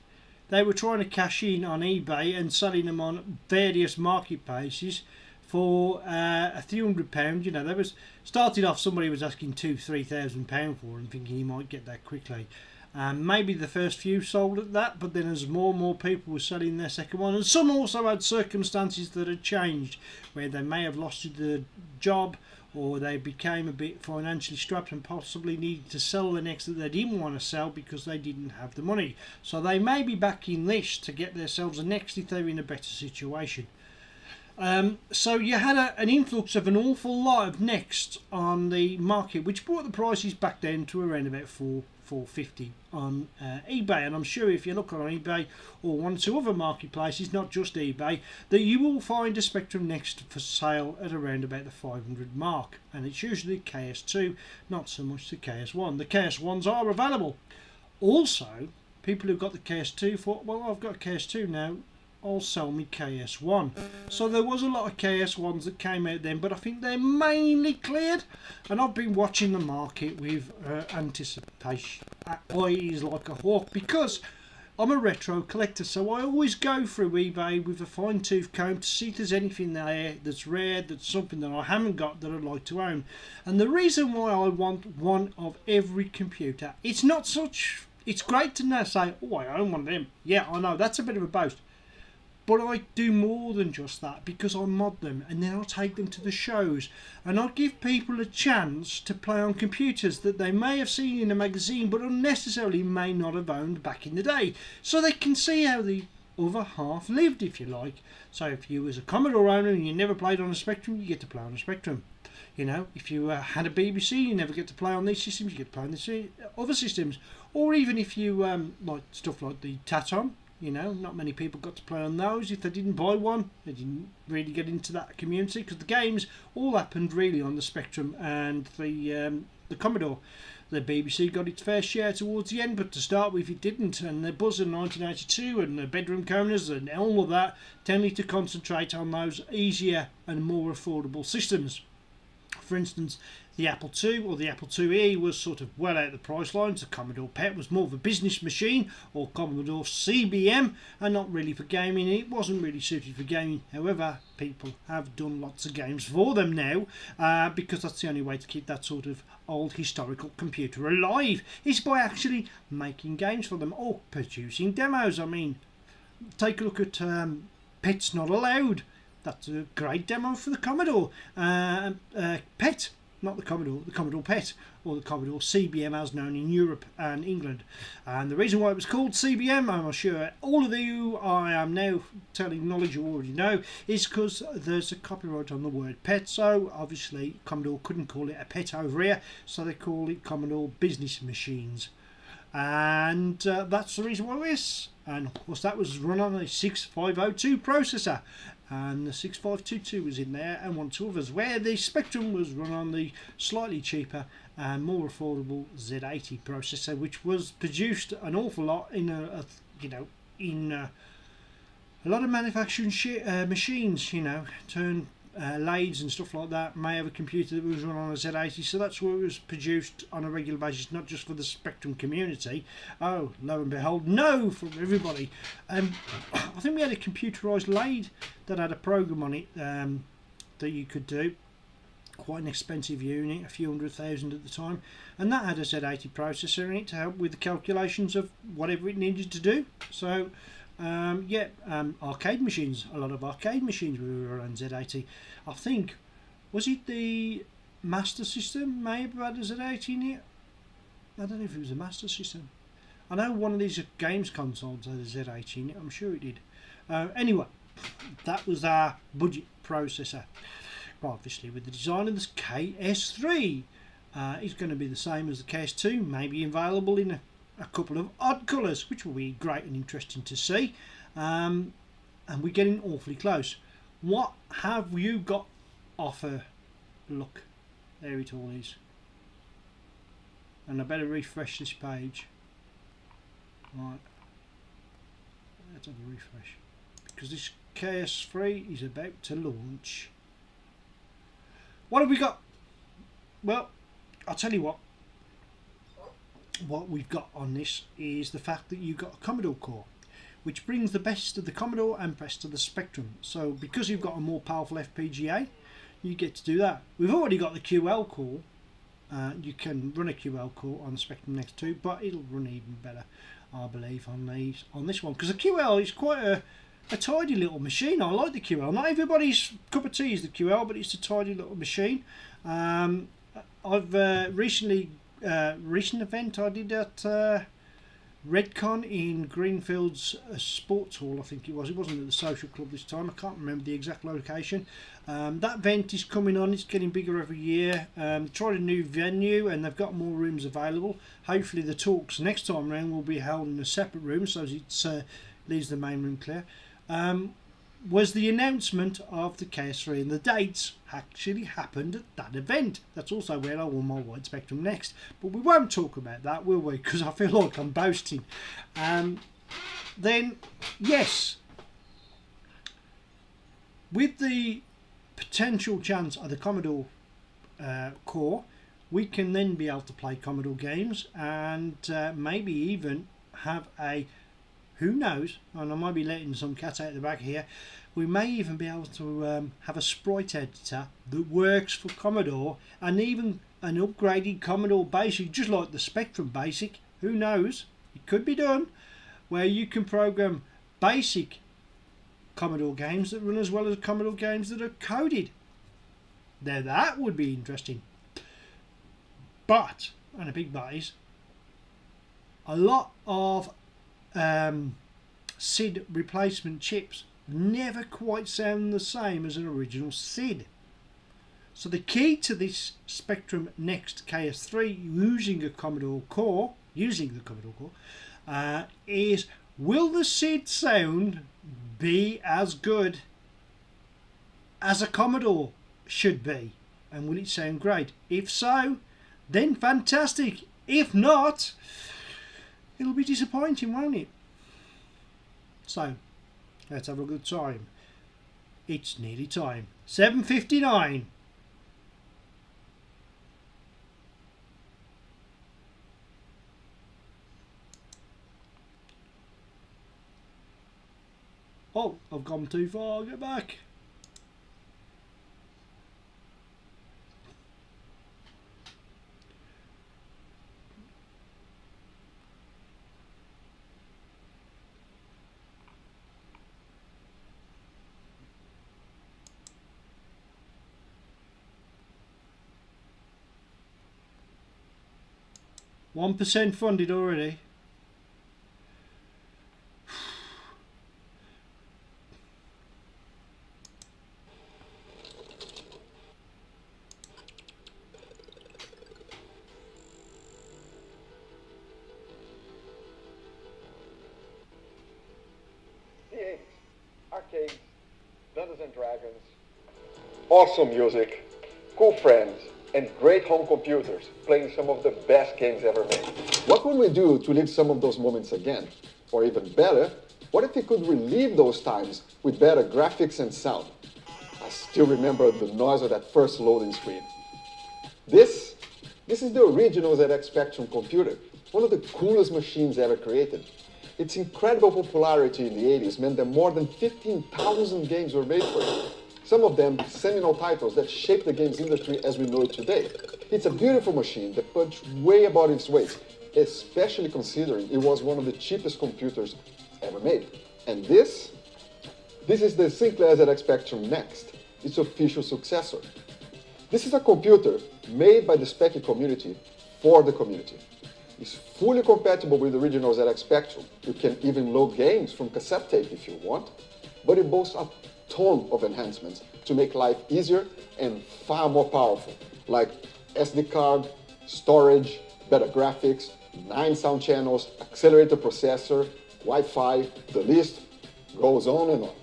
A: they were trying to cash in on eBay and selling them on various marketplaces for a few £100. You know, there was started off, somebody was asking £2,000-3,000 for them, thinking he might get that quickly. Maybe the first few sold at that, but then as more and more people were selling their second one, and some also had circumstances that had changed, where they may have lost the job, or they became a bit financially strapped and possibly needed to sell the Next that they didn't want to sell because they didn't have the money. So they may be back in this to get themselves a Next if they're in a better situation. So you had an influx of an awful lot of Next on the market, which brought the prices back down to around about $450 on eBay. And I'm sure if you look on eBay or one or two other marketplaces, not just eBay, that you will find a Spectrum Next for sale at around about the 500 mark, and it's usually Ks2, not so much the Ks1. The Ks1s are available. Also, people who've got the Ks2 thought, well, I've got a Ks2 now, I'll sell me KS1. So there was a lot of KS1s that came out then, but I think they're mainly cleared, and I've been watching the market with anticipation. Eyes like a hawk, because I'm a retro collector, so I always go through eBay with a fine-tooth comb to see if there's anything there that's rare, that's something that I haven't got that I'd like to own. And the reason why I want one of every computer, it's not such, it's great to now say, oh, I own one of them. Yeah, I know, that's a bit of a boast. But I do more than just that, because I mod them and then I'll take them to the shows, and I'll give people a chance to play on computers that they may have seen in a magazine but unnecessarily may not have owned back in the day, so they can see how the other half lived, if you like. So if you was a Commodore owner and you never played on a Spectrum, you get to play on a Spectrum. You know, if you had a BBC, you never get to play on these systems, you get to play on the other systems. Or even if you like stuff like the Taton, you know, not many people got to play on those. If they didn't buy one, they didn't really get into that community, because the games all happened really on the Spectrum and the Commodore. The BBC got its fair share towards the end, but to start with it didn't, and the buzz in 1982 and the bedroom corners and all of that tended to concentrate on those easier and more affordable systems. For instance, the Apple II or the Apple IIe was sort of well out of the price lines. The Commodore PET was more of a business machine, or Commodore CBM, and not really for gaming. It wasn't really suited for gaming. However, people have done lots of games for them now, because that's the only way to keep that sort of old historical computer alive, is by actually making games for them or producing demos. I mean, take a look at Pet's Not Allowed. That's a great demo for the Commodore PET. Not the Commodore PET, or the Commodore CBM as known in Europe and England. And the reason why it was called CBM, I'm sure all of you I am now telling knowledge you already know, is because there's a copyright on the word PET, so obviously Commodore couldn't call it a PET over here, so they call it Commodore Business Machines. And that's the reason why it is. And of course that was run on a 6502 processor, and the 6522 was in there, and one or two others, where the Spectrum was run on the slightly cheaper and more affordable Z80 processor, which was produced an awful lot in a lot of manufacturing machines, you know, lathes and stuff like that may have a computer that was run on a Z80, so that's where it was produced on a regular basis, not just for the Spectrum community. Oh, lo and behold, no, from everybody. I think we had a computerised lathe that had a program on it that you could do. Quite an expensive unit, a few $100,000 at the time, and that had a Z80 processor in it to help with the calculations of whatever it needed to do. So arcade machines, a lot of arcade machines were on Z80. I think, was it the Master System may have had a Z80 in it? I don't know if it was a Master System. I know one of these games consoles had a Z80 in it, I'm sure it did. Anyway, that was our budget processor. Obviously with the design of this Ks3, it's going to be the same as the Ks2, maybe available in a couple of odd colours, which will be great and interesting to see. And we're getting awfully close. What have you got offer? Look, there it all is. And I better refresh this page. Right, let's have a refresh, because this Ks3 is about to launch. What have we got? Well, I'll tell you what we've got on this is the fact that you've got a Commodore core, which brings the best of the Commodore and best of the Spectrum. So because you've got a more powerful FPGA, you get to do that. We've already got the QL core. You can run a QL core on the Spectrum Next 2, but it'll run even better, I believe, on this one, because the QL is quite a tidy little machine. I like the QL. Not everybody's cup of tea is the QL, but it's a tidy little machine. I've recent event I did at Redcon in Greenfields Sports Hall, I think it was. It wasn't at the Social Club this time. I can't remember the exact location. That event is coming on. It's getting bigger every year. Tried a new venue and they've got more rooms available. Hopefully the talks next time round will be held in a separate room, so it leaves the main room clear. Was the announcement of the Ks3, and the dates actually happened at that event. That's also where I won my Wide Spectrum Next, but we won't talk about that, will we? Because I feel like I'm boasting. Then yes, with the potential chance of the Commodore core, we can then be able to play Commodore games and maybe even have a, who knows, and I might be letting some cat out the bag here, we may even be able to have a sprite editor that works for Commodore, and even an upgraded Commodore Basic, just like the Spectrum Basic. Who knows, it could be done, where you can program basic Commodore games that run as well as Commodore games that are coded. Now that would be interesting. But, and a big but is, a lot of SID replacement chips never quite sound the same as an original SID. So the key to this Spectrum Next Ks3 using the Commodore core, is, will the SID sound be as good as a Commodore should be? And will it sound great? If so, then fantastic. If not, it'll be disappointing, won't it? So, let's have a good time. It's nearly time. 7:59. Oh, I've gone too far. I'll get back. %1 funded already.
C: The 80s, arcades, Dungeons and Dragons, awesome music, cool friends, and great home computers playing some of the best games ever made. What would we do to live some of those moments again? Or even better, what if we could relive those times with better graphics and sound? I still remember the noise of that first loading screen. This is the original ZX Spectrum computer, one of the coolest machines ever created. Its incredible popularity in the 80s meant that more than 15,000 games were made for it. Some of them seminal titles that shaped the games industry as we know it today. It's a beautiful machine that punched way above its weight, especially considering it was one of the cheapest computers ever made. And this is the SINCLAIR ZX Spectrum Next, its official successor. This is a computer made by the Speccy community for the community. is fully compatible with the original ZX Spectrum. You can even load games from cassette tape if you want, but it boasts a ton of enhancements to make life easier and far more powerful, like SD card, storage, better graphics, 9 sound channels, accelerated processor, Wi-Fi, the list goes on and on.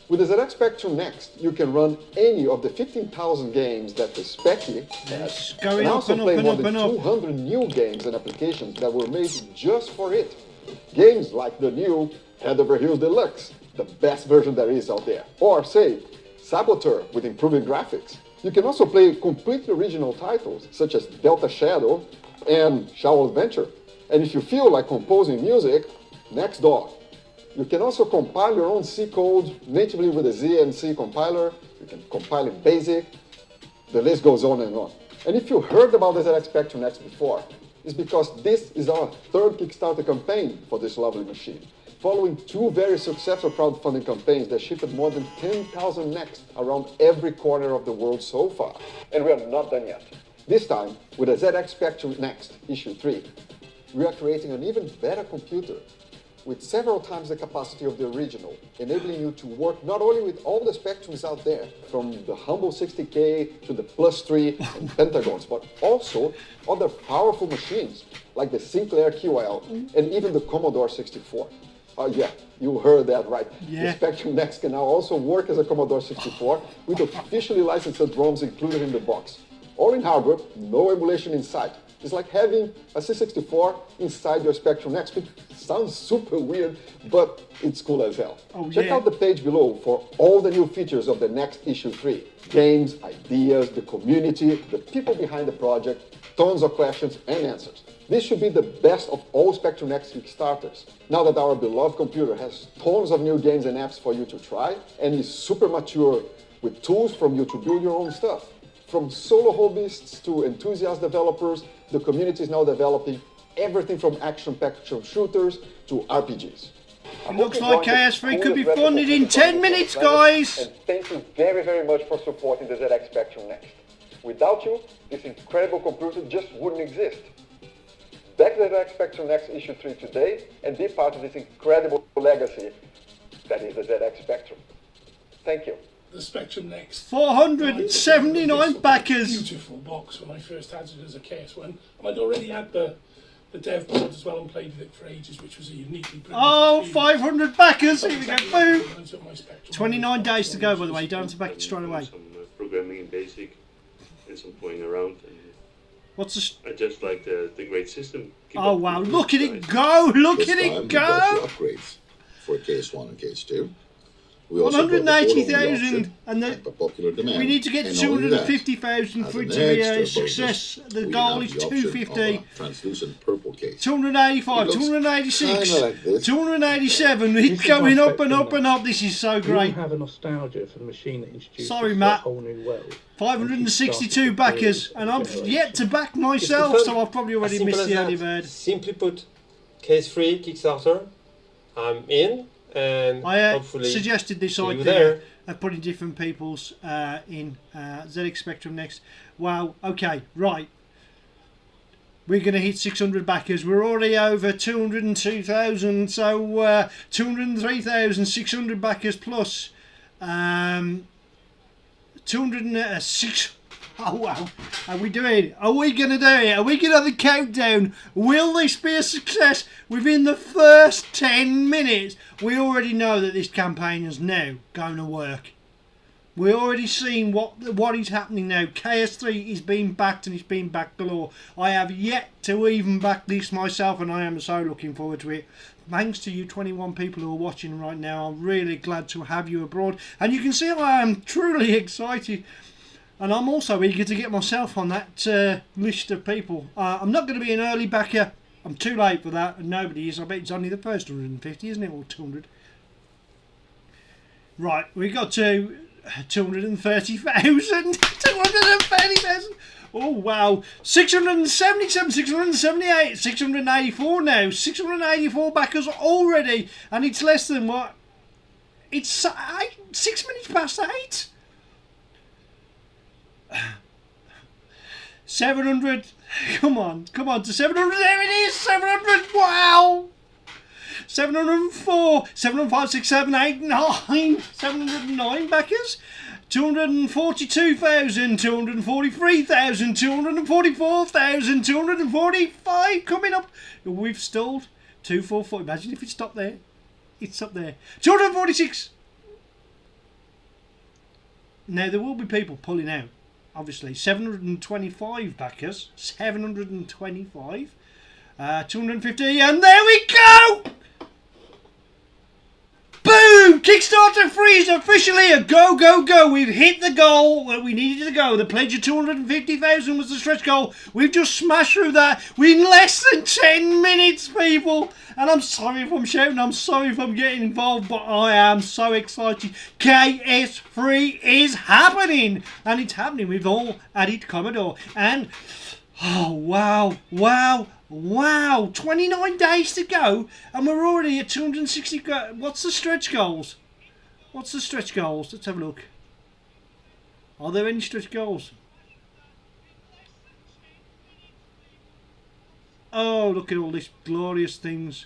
C: With the ZX Spectrum Next, you can run any of the 15,000 games that the Speccy has, and also play more than 200 new games and applications that were made just for it. Games like the new Head Over Heels Deluxe, the best version there is out there, or say, Saboteur with improved graphics. You can also play completely original titles, such as Delta Shadow and Shower Adventure. And if you feel like composing music, next door. You can also compile your own C code natively with a Z and C compiler. You can compile in BASIC. The list goes on and on. And if you heard about the ZX Spectrum Next before, it's because this is our third Kickstarter campaign for this lovely machine, following 2 very successful crowdfunding campaigns that shipped more than 10,000 Next around every corner of the world so far. And we are not done yet. This time, with the ZX Spectrum Next, issue 3, we are creating an even better computer with several times the capacity of the original, enabling you to work not only with all the Spectrums out there, from the humble 60K to the +3 and Pentagons, but also other powerful machines like the SINCLAIR QL and even the Commodore 64. Yeah, you heard that right.
A: Yeah.
C: The Spectrum Next can now also work as a Commodore 64 with officially licensed ROMs included in the box. All in hardware, no emulation inside. It's like having a C64 inside your Spectrum Next. It sounds super weird, but it's cool as hell. Check out the page below for all the new features of the Next issue 3. Games, ideas, the community, the people behind the project, tons of questions and answers. This should be the best of all Spectrum Next Kickstarters. Now that our beloved computer has tons of new games and apps for you to try, and is super mature with tools from you to build your own stuff. From solo hobbyists to enthusiast developers, the community is now developing everything from action-packed shooters to RPGs.
A: It looks like Ks3 could be funded in 10 minutes, guys!
C: And thank you very, very much for supporting the ZX Spectrum Next. Without you, this incredible computer just wouldn't exist. Back the ZX Spectrum Next issue 3 today and be part of this incredible legacy that is the ZX Spectrum. Thank you.
F: The Spectrum Next.
A: 479 backers.
F: Beautiful box when I first had it as a KS1. And I'd already had the dev board as well and played with it for ages, which was a uniquely brilliant
A: Oh,
F: experience.
A: 500 backers. Here we go. Boom.
F: Lines up my Spectrum.
A: 29 days to go, by the way. You don't have to back it straight away.
I: Some programming in BASIC and some playing around. And
A: What's this?
I: I just like the great system. Keep
A: Oh,
I: up
A: wow.
I: with
A: Look at
I: the
A: it go. Look
E: This
A: at
E: time
A: it
E: we got
A: go.
E: two upgrades for Ks1 and Ks2. We also brought the
A: 180,000.
E: option
A: And
E: by popular demand.
A: we need to get
E: And not only that,
A: 250,000 for it
E: as
A: to
E: an
A: be a
E: extra
A: success.
E: bonus,
A: The
E: we
A: goal
E: have
A: is
E: the option of
A: 250.
E: a translucent purple case.
A: 285,
E: It looks
A: 286,
E: kinda like this.
A: 287. It's going up and up and up. This is so
D: We all
A: great.
D: have a nostalgia for the machine that introduced
A: Sorry,
D: us to
A: Matt.
D: a whole new world.
A: 562 backers, and I'm yet to back myself, so I've probably already missed the early bird.
J: Simply put, Ks3 Kickstarter, I'm in, and
A: I
J: hopefully
A: suggested this
J: see you
A: idea
J: there.
A: of putting different people's in ZX Spectrum Next. Wow, okay, right. We're going to hit 600 backers. We're already over 202,000, so 203,600 backers plus 206. Oh wow, are we doing it? Are we going to do it? Are we going to have the countdown? Will this be a success within the first 10 minutes? We already know that this campaign is now going to work. We're already seeing what is happening now. Ks3 is being backed, and it's being backed galore. I have yet to even back this myself, and I am so looking forward to it. Thanks to you 21 people who are watching right now. I'm really glad to have you abroad. And you can see I am truly excited. And I'm also eager to get myself on that list of people. I'm not going to be an early backer. I'm too late for that, and nobody is. I bet it's only the first 150, isn't it? Or 200. Right, we got to 230,000. 230,000. Oh, wow. 677, 678, 684 now. 684 backers already. And it's less than what? It's 6 minutes past 8. 700. Come on to 700. There it is. 700. Wow. 704, 705, 6, 7, 8, 9, 709 backers. 242,000, 243,000, 244,000, 245 coming up. We've stalled. 244. Imagine if it stopped there. It stopped there. 246. Now there will be people pulling out. Obviously, 725 backers. 725. 250, and there we go! Boom! Kickstarter 3 is officially a go, go, go. We've hit the goal where we needed to go. The pledge of 250,000 was the stretch goal. We've just smashed through that in less than 10 minutes, people. And I'm sorry if I'm shouting. I'm sorry if I'm getting involved, but I am so excited. KS3 is happening. And it's happening with all added Commodore. And, oh, wow, wow. Wow, 29 days to go, and we're already at 260. What's the stretch goals? What's the stretch goals? Let's have a look. Are there any stretch goals? Oh, look at all these glorious things.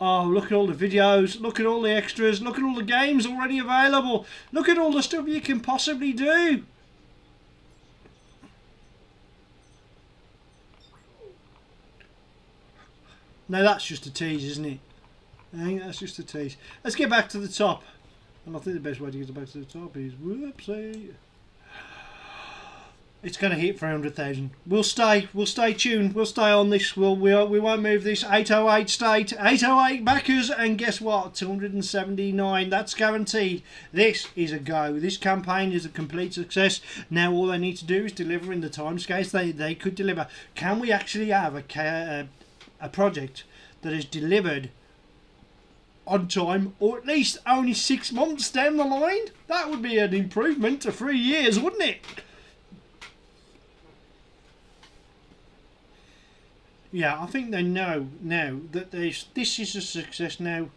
A: Oh, look at all the videos, look at all the extras, look at all the games already available, look at all the stuff you can possibly do. Now that's just a tease, isn't it? I think that's just a tease. Let's get back to the top. And I think the best way to get back to the top is, whoopsie. It's going to hit 300,000. We'll stay tuned. We'll stay on this. We won't move this. 808 state, 808 backers, and guess what? 279. That's guaranteed. This is a go. This campaign is a complete success. Now all they need to do is deliver in the timescales they could deliver. Can we actually have a project that is delivered on time, or at least only 6 months down the line? That would be an improvement to 3 years, wouldn't it? Yeah, I think they know now that this is a success now.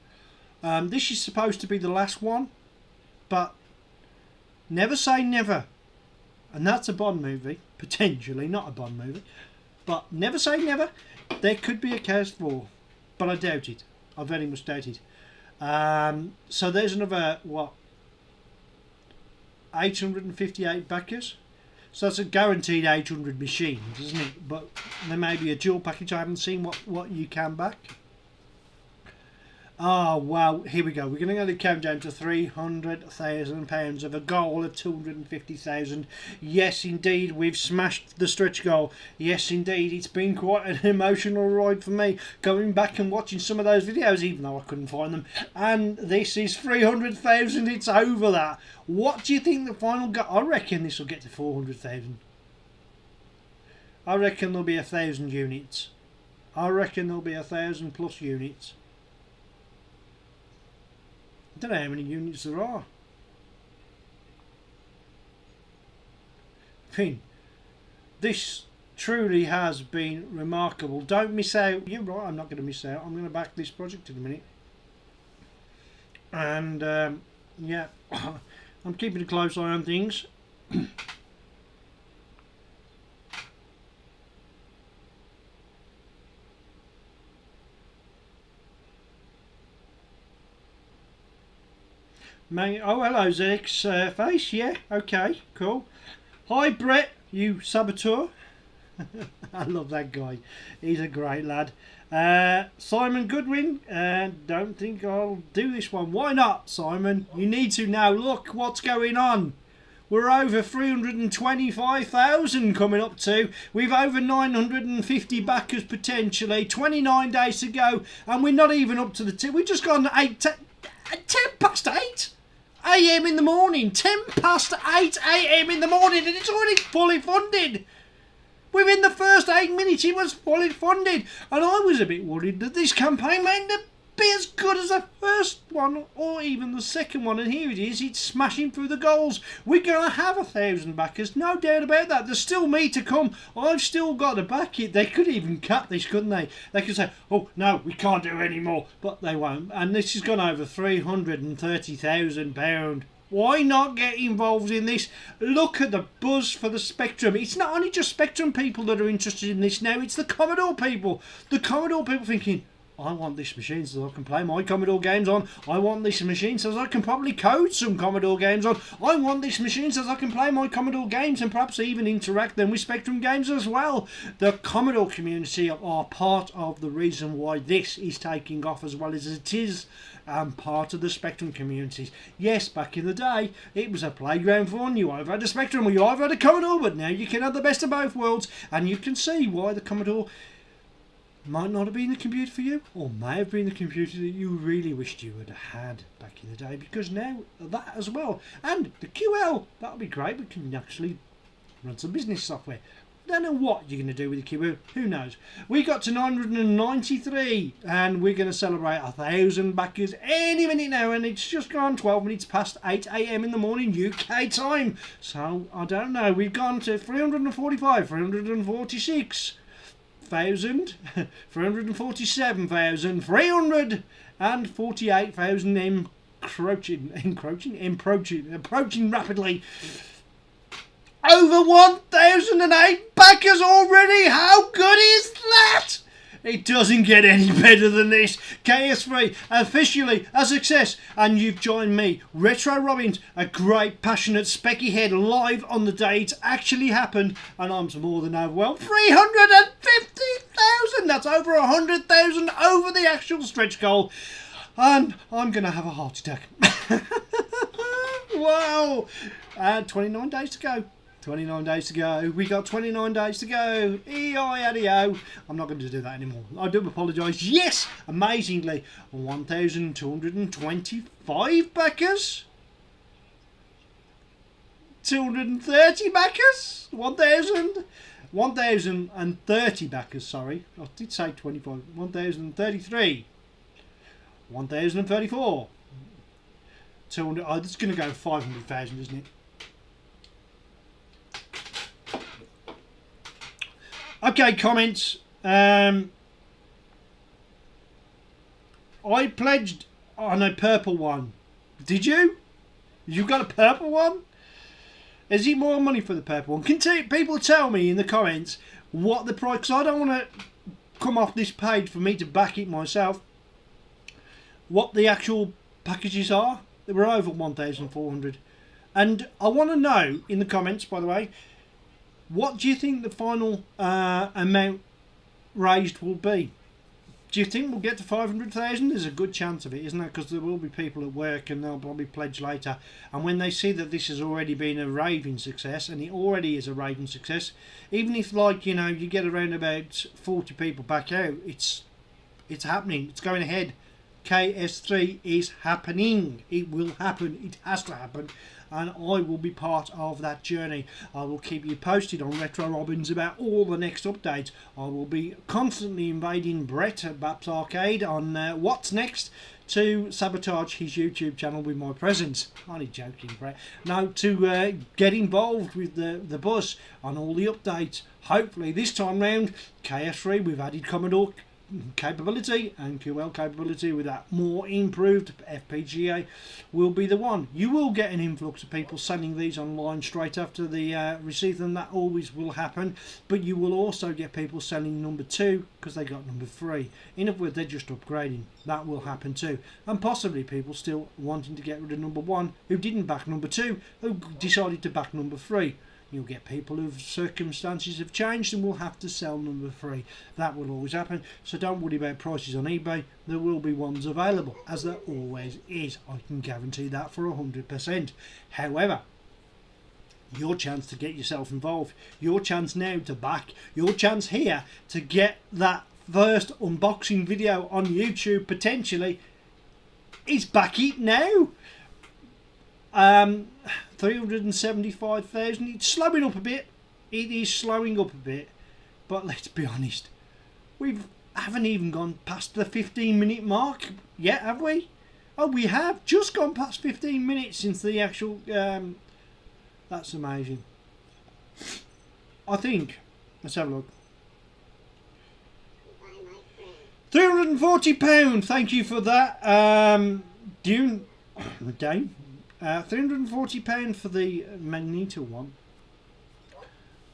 A: This is supposed to be the last one, but never say never. And that's a Bond movie, potentially, not a Bond movie. But never say never. There could be a Ks3, but I doubt it. I very much doubt it. So there's another, what, 858 backers. So that's a guaranteed 800 machines, isn't it? But there may be a dual package. I haven't seen what you can back. Oh, wow. Here we go. We're going to go count down to £300,000 of a goal of 250,000. Yes, indeed, we've smashed the stretch goal. Yes, indeed, it's been quite an emotional ride for me, going back and watching some of those videos, even though I couldn't find them. And this is 300,000. It's over that. What do you think the final goal? I reckon this will get to 400,000. I reckon there'll be 1,000 units. I reckon there'll be 1,000 plus units. I don't know how many units there are. This truly has been remarkable. Don't miss out. You're right, I'm not going to miss out. I'm going to back this project in a minute. And yeah, I'm keeping a close eye on things. Oh, hello, ZX Face. Yeah, okay, cool. Hi, Brett, you saboteur. I love that guy. He's a great lad. Simon Goodwin. Don't think I'll do this one. Why not, Simon? You need to now. Look what's going on. We're over 325,000 coming up to. We've over 950 backers potentially. 29 days to go, and we're not even up to the we've just gone 10 past 8 a.m. in the morning. 10 past 8 a.m. in the morning, and it's already fully funded. Within the first 8 minutes, it was fully funded, and I was a bit worried that this campaign might end up be as good as the first one or even the second one, and here it is, it's smashing through the goals. We're going to have 1,000 backers, no doubt about that. There's still me to come. I've still got to back it. They could even cut this, couldn't they? They could say, oh no, we can't do any more, but they won't. And this has gone over £330,000. Why not get involved in this? Look at the buzz for the Spectrum. It's not only just Spectrum people that are interested in this now, it's the Commodore people. The Commodore people thinking, I want this machine so I can play my Commodore games on. I want this machine so I can probably code some Commodore games on. I want this machine so I can play my Commodore games and perhaps even interact them with Spectrum games as well. The Commodore community are part of the reason why this is taking off as well as it is. Part of the Spectrum communities. Yes, back in the day, it was a playground for one. You either had a Spectrum or you either had a Commodore, but now you can have the best of both worlds, and you can see why the Commodore might not have been the computer for you, or may have been the computer that you really wished you would have had back in the day, because now that as well. And the QL, that'll be great. We can actually run some business software. Don't know what you're going to do with the QL, who knows. We got to 993 and we're going to celebrate 1,000 backers any minute now, and it's just gone 12 minutes past 8 AM in the morning UK time. So I don't know, we've gone to 345, 346 thousand, 347,000, 348,000 approaching rapidly. Over 1,008 backers already! How good is that? It doesn't get any better than this. Ks3, officially a success, and you've joined me, Retro Robbins, a great, passionate, specky head, live on the day it's actually happened, and I'm more than overwhelmed. 350,000! That's over 100,000 over the actual stretch goal, and I'm going to have a heart attack. Wow! 29 days to go. 29 days to go. We got 29 days to go. E-I-A-D-O. I'm not going to do that anymore. I do apologise. Yes, amazingly, 1,225 backers. 230 backers. 1,030 backers. Sorry, I did say 25. 1,033. 1,034. 200. Oh, it's going to go 500,000, isn't it? Okay, comments. I pledged on a purple one. Did you? You got a purple one? Is it more money for the purple one? Can people tell me in the comments what the price? Because I don't want to come off this page for me to back it myself. What the actual packages are? They were over 1,400. And I want to know in the comments, by the way, what do you think the final amount raised will be? Do you think we'll get to 500,000? There's a good chance of it, isn't there? Because there will be people at work and they'll probably pledge later. And when they see that this has already been a raving success, and it already is a raving success, even if, like, you know, you get around about 40 people back out, it's happening. It's going ahead. Ks3 is happening. It will happen. It has to happen. And I will be part of that journey. I will keep you posted on Retro Robbins about all the next updates. I will be constantly invading Brett at Baps Arcade on what's next to sabotage his YouTube channel with my presence. Only joking, Brett. No, to get involved with the bus on all the updates. Hopefully this time round, Ks3, we've added Commodore capability and QL capability with that more improved FPGA will be the one. You will get an influx of people selling these online straight after they receive them. That always will happen, but you will also get people selling number 2 because they got number 3. In other words, they're just upgrading. That will happen too, and possibly people still wanting to get rid of number 1 who didn't back number 2, who decided to back number 3. You'll get people whose circumstances have changed and will have to sell number 3. That will always happen, so don't worry about prices on eBay. There will be ones available, as there always is. I can guarantee that for 100%. However, your chance to get yourself involved, your chance now to back, your chance here to get that first unboxing video on YouTube potentially is back it now. 375,000. It's slowing up a bit. It is slowing up a bit, but let's be honest, we've haven't even gone past the 15-minute mark yet, have we? Oh, we have just gone past 15 minutes since the actual... that's amazing. I think... Let's have a look. £340. Thank you for that. Dane. £340 for the Magneto one.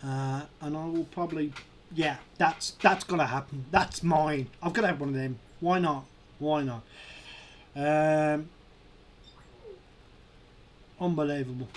A: And I will probably... Yeah, that's got to happen. That's mine. I've got to have one of them. Why not? Why not? Unbelievable.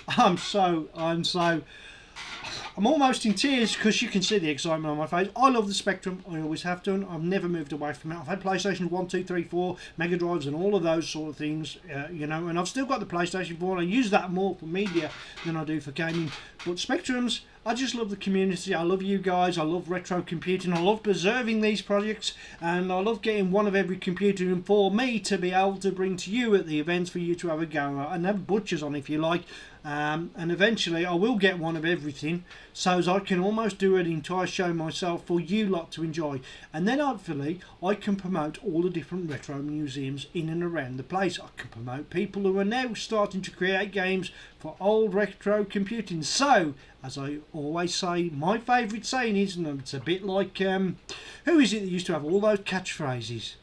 A: I'm almost in tears because you can see the excitement on my face. I love the Spectrum. I always have done. I've never moved away from it. I've had PlayStation 1, 2, 3, 4, Mega Drives and all of those sort of things, you know, and I've still got the PlayStation 4 and I use that more for media than I do for gaming. But Spectrums, I just love the community. I love you guys. I love retro computing. I love preserving these projects, and I love getting one of every computer in for me to be able to bring to you at the events for you to have a go at and have butchers on if you like. And eventually I will get one of everything so as I can almost do an entire show myself for you lot to enjoy, and then hopefully I can promote all the different retro museums in and around the place. I can promote people who are now starting to create games for old retro computing. So as I always say, my favourite saying is, and it's a bit like who is it that used to have all those catchphrases?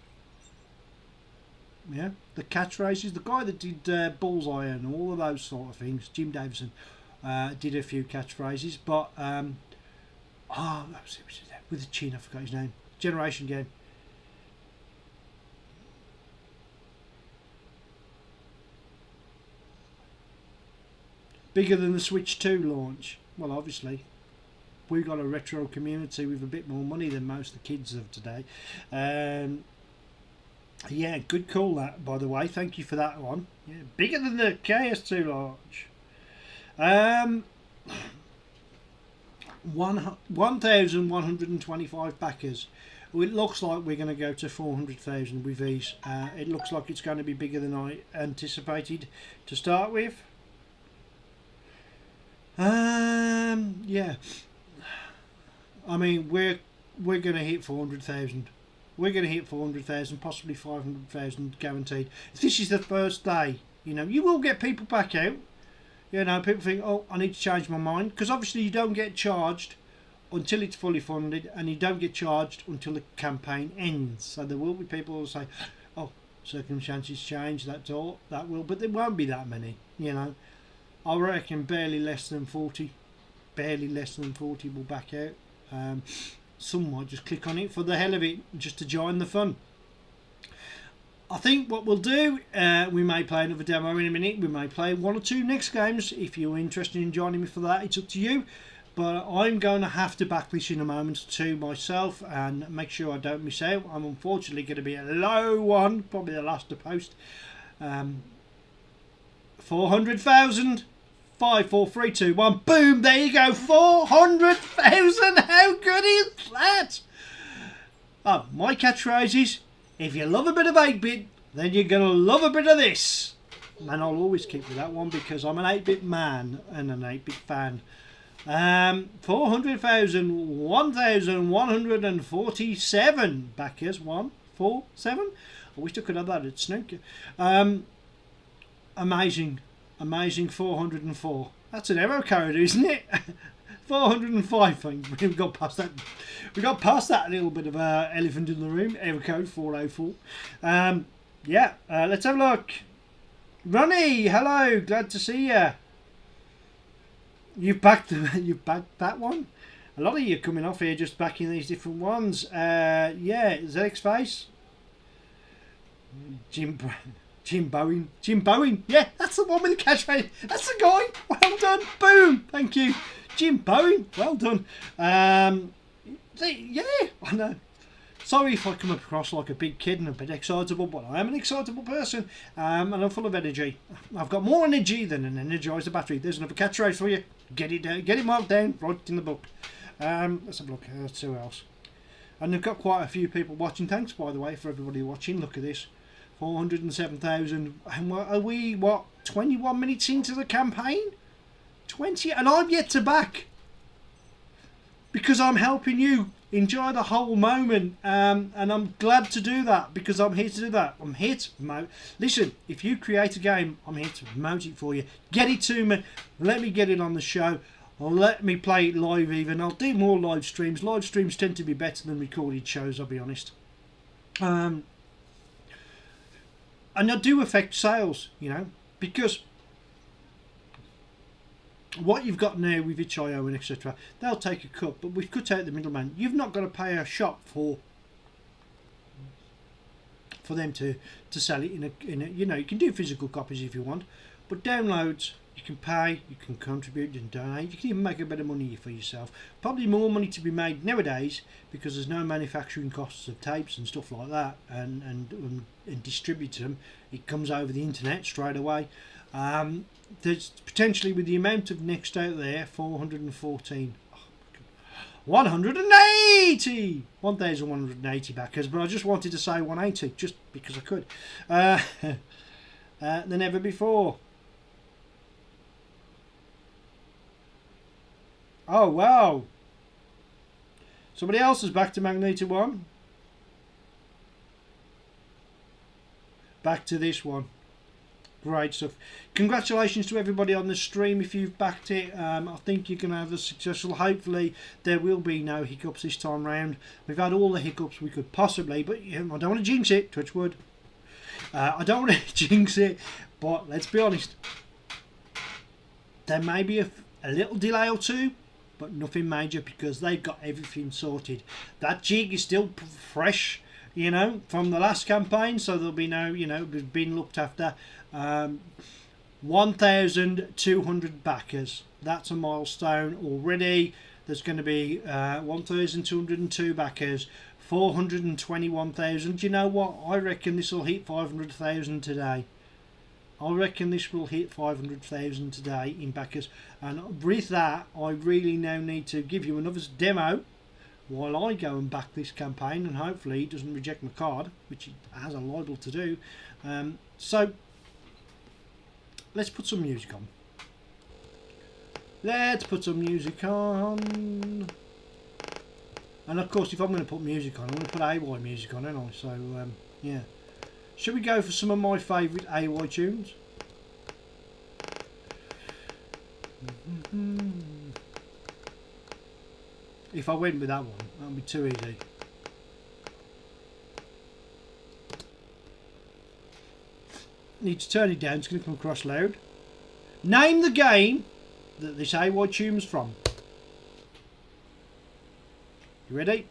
A: Yeah, the catchphrases. The guy that did Bullseye and all of those sort of things, Jim Davison, did a few catchphrases. But with the chin, I forgot his name. Generation Game. Bigger than the Switch 2 launch. Well, obviously, we've got a retro community with a bit more money than most of the kids of today. Yeah, good call that, by the way. Thank you for that one. Yeah, bigger than the Ks3 launch. 1,125 backers. Well, it looks like we're going to go to 400,000 with these. It looks like it's going to be bigger than I anticipated to start with. Yeah. I mean, we're going to hit 400,000. We're going to hit 400,000, possibly 500,000 guaranteed. If this is the first day, you know, you will get people back out. You know, people think, oh, I need to change my mind. Because obviously you don't get charged until it's fully funded, and you don't get charged until the campaign ends. So there will be people who will say, oh, circumstances change, that's all, that will. But there won't be that many, you know. I reckon barely less than 40 will back out. Some might just click on it for the hell of it, just to join the fun. I think what we'll do, we may play another demo in a minute. We may play one or two next games. If you're interested in joining me for that, it's up to you. But I'm going to have to back this in a moment to myself and make sure I don't miss out. I'm unfortunately going to be a low one, probably the last to post. 400,000. 5, 4, 3, 2, 1. Boom! There you go. 400,000. How good is that? Oh, my catchphrase is, if you love a bit of 8-bit, then you're going to love a bit of this. And I'll always keep with that one because I'm an 8-bit man and an 8-bit fan. 400,000, 1,147 backers. 1, 4, 7. I wish I could have that at snooker. Amazing. Amazing. 404. That's an error code, isn't it? 405. Thing. We got past that. We got past that little bit of elephant in the room. Error code 404. Yeah. Let's have a look. Ronnie, hello. Glad to see you. You've backed that one. A lot of you are coming off here just backing these different ones. Yeah. ZX Face. Jim Bowen. Yeah, that's the one with the catchphrase. That's the guy. Well done. Boom. Thank you. Jim Bowen. Well done. Yeah, I know. Sorry if I come across like a big kid and a bit excitable, but I am an excitable person, and I'm full of energy. I've got more energy than an Energizer battery. There's another catchphrase for you. Get it down. Get it marked down. Right in the book. Let's have a look. Who else? And they've got quite a few people watching. Thanks, by the way, for everybody watching. Look at this. 407,000. And are we, 21 minutes into the campaign? 20? And I'm yet to back. Because I'm helping you enjoy the whole moment, and I'm glad to do that because I'm here to do that. I'm here to promote. Listen, if you create a game, I'm here to promote it for you. Get it to me, let me get it on the show, let me play it live even. I'll do more live streams. Live streams tend to be better than recorded shows, I'll be honest. And I do affect sales, you know, because what you've got now with itch.io and etc., they'll take a cut, but we've cut out the middleman. You've not got to pay a shop for them to sell it in a you know, you can do physical copies if you want, but downloads you can pay, you can contribute and donate, you can even make a bit of money for yourself. Probably more money to be made nowadays because there's no manufacturing costs of tapes and stuff like that, and distribute them. It comes over the internet straight away. There's potentially, with the amount of next out there, 414, 1,180 backers, but I just wanted to say 180 just because I could, than ever before. Oh wow, somebody else is back to Magneto 1, back to this one. Great stuff. Congratulations to everybody on the stream if you've backed it. I think you're going to have a successful. Hopefully there will be no hiccups this time round. We've had all the hiccups we could possibly, but I don't want to jinx it, touch wood. I don't want to jinx it, but let's be honest. There may be a little delay or two, but nothing major because they've got everything sorted. That jig is still fresh, you know, from the last campaign, so there'll be no, you know, it's been looked after. 1,200 backers. That's a milestone already. There's going to be 1,202 backers, 421,000. You know what? I reckon this will hit 500,000 today. I reckon this will hit 500,000 today in backers. And with that, I really now need to give you another demo while I go and back this campaign, and hopefully it doesn't reject my card, which it has a liable to do. So let's put some music on. Let's put some music on. And of course, if I'm going to put music on, I'm going to put AY music on, aren't I? So yeah. Should we go for some of my favourite AY tunes? If I went with that one, that would be too easy. Need to turn it down, it's going to come across loud. Name the game that this AY tune's from. You ready?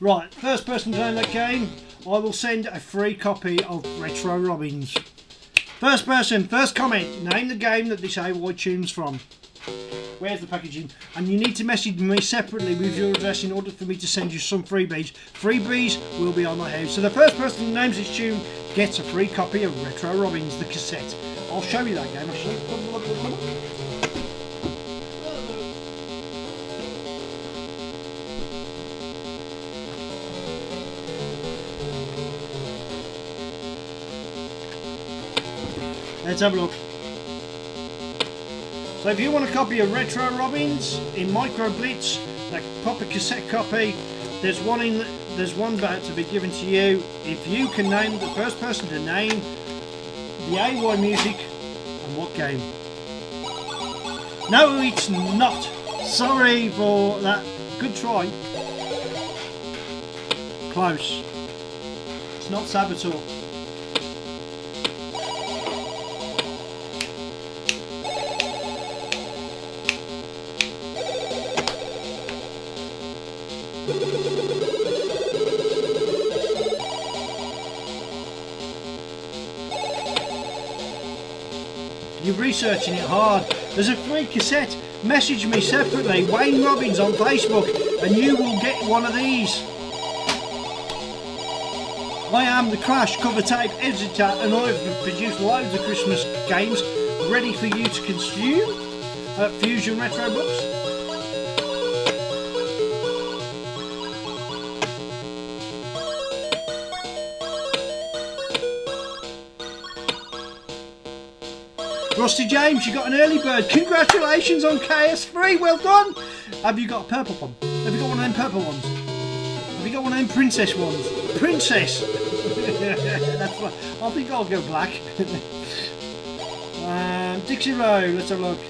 A: Right, first person to name that game, I will send a free copy of Retro Robbins. First person, first comment, name the game that this AY tune's from. Where's the packaging? And you need to message me separately with your address in order for me to send you some freebies. Freebies will be on my house. So the first person who names this tune gets a free copy of Retro Robbins, the cassette. I'll show you that game. I'll show you. Let's have a look. So if you want a copy of Retro Robbins in Micro Blitz, like proper cassette copy, there's one about to be given to you. If you can name the first person to name the AY music and what game. No, it's not. Sorry for that. Good try. Close. It's not Saboteur. You're researching it hard. There's a free cassette. Message me separately, Wayne Robbins on Facebook, and you will get one of these. I am the Crash cover tape editor, and I've produced loads of Christmas games ready for you to consume at Fusion Retro Books. Rusty James, you got an early bird. Congratulations on Ks3, well done. Have you got a purple one? Have you got one of them purple ones? Have you got one of them princess ones? Princess! That's what, I think I'll go black. Dixie Rowe, let's have a look.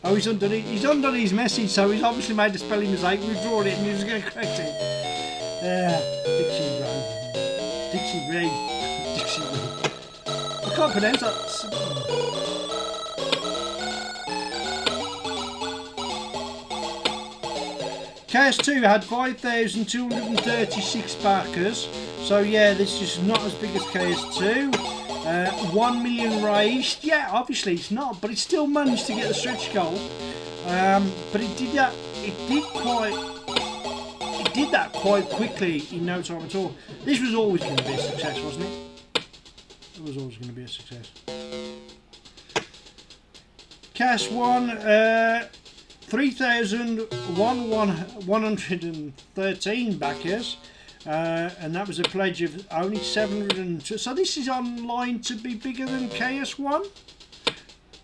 A: Oh, he's undone his message, so he's obviously made a spelling mistake. We've drawn it and he's going to correct it. Dixie Rowe. Dixie Ray. Dixie Rowe. I can't pronounce that. Ks3 had 5,236 backers, so yeah, this is not as big as Ks2. 1 million raised, yeah, obviously it's not, but it still managed to get the stretch goal. But it did that quite quickly in no time at all. This was always going to be a success, wasn't it? It was always going to be a success. Ks1, 3,113 backers, and that was a pledge of only 702. So this is online to be bigger than Ks1,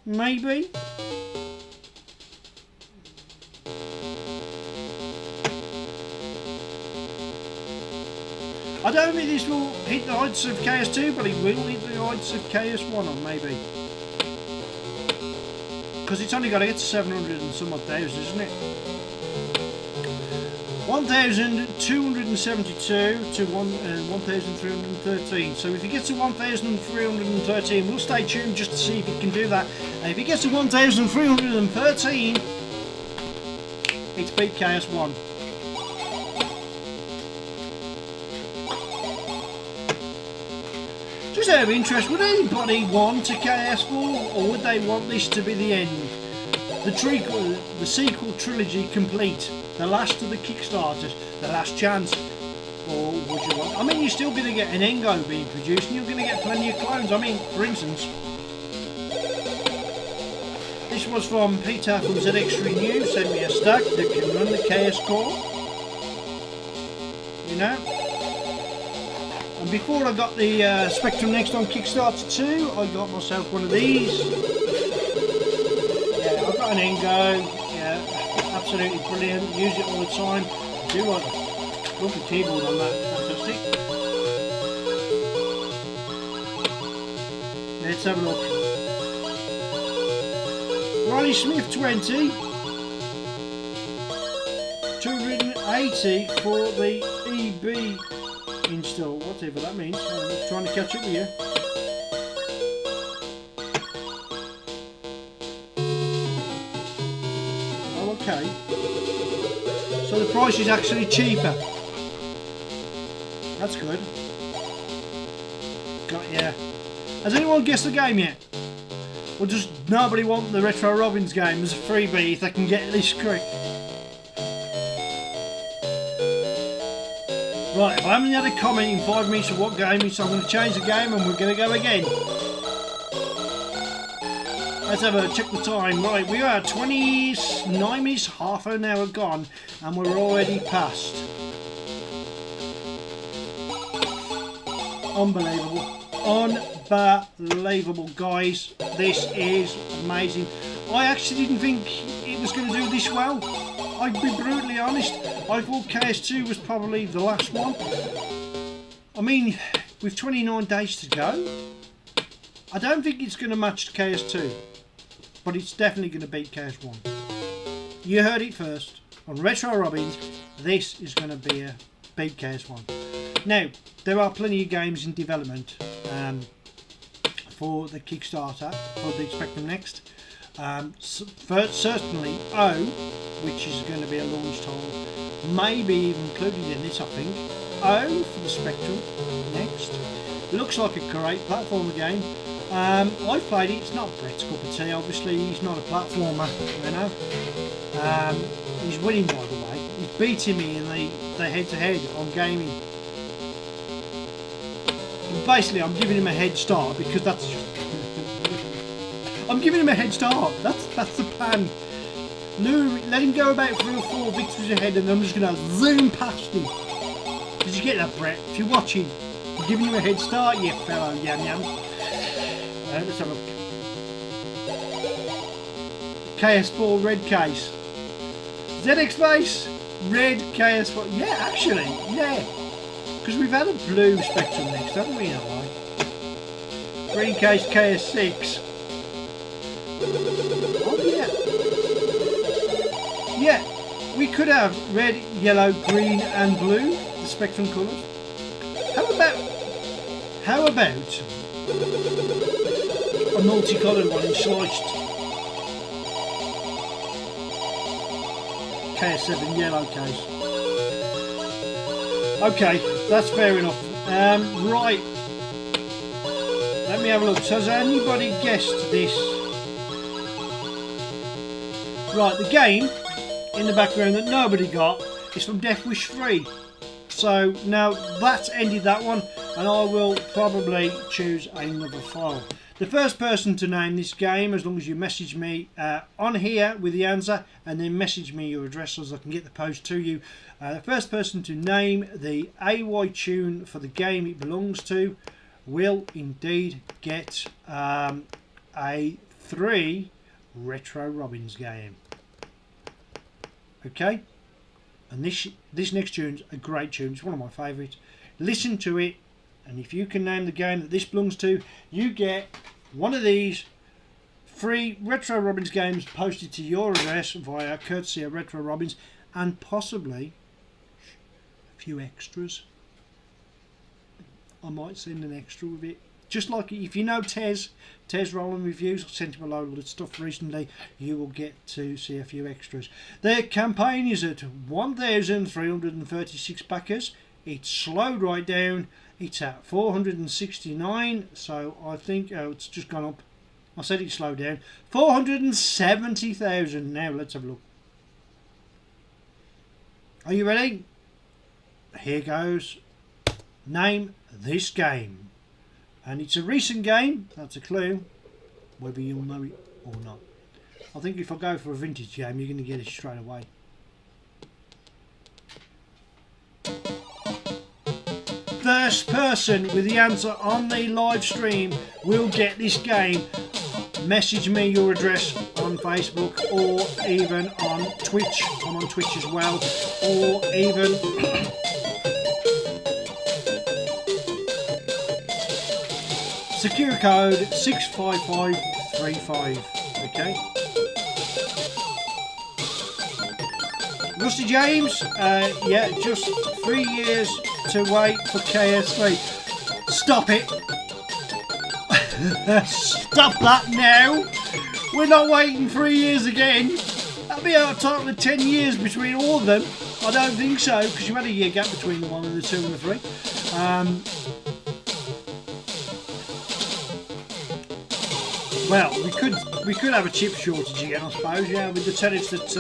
A: maybe. I don't think this will hit the heights of Ks2, but it will hit the heights of Ks1 on maybe. Because it's only got to get to 700 and some odd thousand, isn't it? 1,272 to 1,313. So if it gets to 1,313, we'll stay tuned just to see if it can do that. And if it gets to 1,313, it's beat Ks1. Just out of interest, would anybody want a Ks4, or would they want this to be the end? The sequel trilogy complete, the last of the Kickstarters, the last chance, or would you want? I mean, you're still going to get an Engo being produced, and you're going to get plenty of clones. I mean, for instance, this was from Peter from ZX3 News, sent me a stack that can run the KS core, you know. And before I got the Spectrum Next on Kickstarter 2, I got myself one of these. Yeah, I've got an Engo. Yeah, absolutely brilliant. Use it all the time. Do like love the keyboard on that. Fantastic. Let's have a look. Ronnie Smith 20. 280 for the EB install, whatever that means. I'm trying to catch up with you. Oh, okay. So the price is actually cheaper. That's good. Got ya. Has anyone guessed the game yet? Or does nobody want the Retro Robbins game as a freebie if they can get this correct? Right, if I haven't had a comment in 5 minutes of what game it is, so I'm going to change the game and we're going to go again. Let's have a check the time. Right, we are 29 minutes, half an hour gone, and we're already past. Unbelievable. Unbelievable, guys. This is amazing. I actually didn't think it was going to do this well. I'd be brutally honest. I thought Ks2 was probably the last one. I mean, with 29 days to go, I don't think it's going to match Ks2, but it's definitely going to beat Ks1. You heard it first on Retro Robbins. This is going to be a beat Ks1. Now, there are plenty of games in development for the Kickstarter for the Spectrum Next. Certainly O, which is going to be a launch title, maybe even included in this, I think. O for the Spectrum Next. Looks like a great platformer game. I've played it. It's not Brett's cup of tea, obviously. He's not a platformer, you know. He's winning, by the way. He's beating me in the head-to-head on gaming. Basically, I'm giving him a head start because that's just... I'm giving him a head start. That's the plan. Lou, let him go about 3 or 4 victories ahead, and I'm just going to zoom past him. Did you get that, Brett? If you're watching, I'm giving you a head start, you fellow yam yam. Let's have a look. KS4 red case. ZX base, red KS4. Yeah, actually, yeah. Because we've had a blue Spectrum next, haven't we? Green case KS6. Oh yeah. Yeah, we could have red, yellow, green, and blue, the Spectrum colours. How about a multicoloured one in sliced KS7 yellow case? Okay, that's fair enough. Right, let me have a look. So has anybody guessed this? Right, the game in the background that nobody got is from Death Wish 3. So now that's ended that one, and I will probably choose another file. The first person to name this game, as long as you message me on here with the answer and then message me your address so I can get the post to you. The first person to name the AY tune for the game it belongs to will indeed get a 3 Retro Robbins game. Okay? And this next tune's a great tune. It's one of my favourites. Listen to it, and if you can name the game that this belongs to, you get one of these free Retro Robbins games posted to your address via courtesy of Retro Robbins, and possibly a few extras. I might send an extra with it. Just like if you know Tez Rolling Reviews, I sent him a load of stuff recently, you will get to see a few extras. Their campaign is at 1,336 backers. It's slowed right down. It's at 469, so I think it's just gone up. I said it slowed down. 470,000. Now let's have a look. Are you ready? Here goes. Name this game. And it's a recent game, that's a clue, whether you'll know it or not. I think if I go for a vintage game, you're going to get it straight away. First person with the answer on the live stream will get this game. Message me your address on Facebook or even on Twitch. I'm on Twitch as well. Or even... secure code 65535. Okay. Rusty James, yeah, just 3 years to wait for Ks3. Stop it. Stop that now. We're not waiting 3 years again. That'll be a total of 10 years between all of them. I don't think so, because you had a year gap between the 1 and the 2 and the 3. Well, we could have a chip shortage again, I suppose. Yeah, with the tariffs that's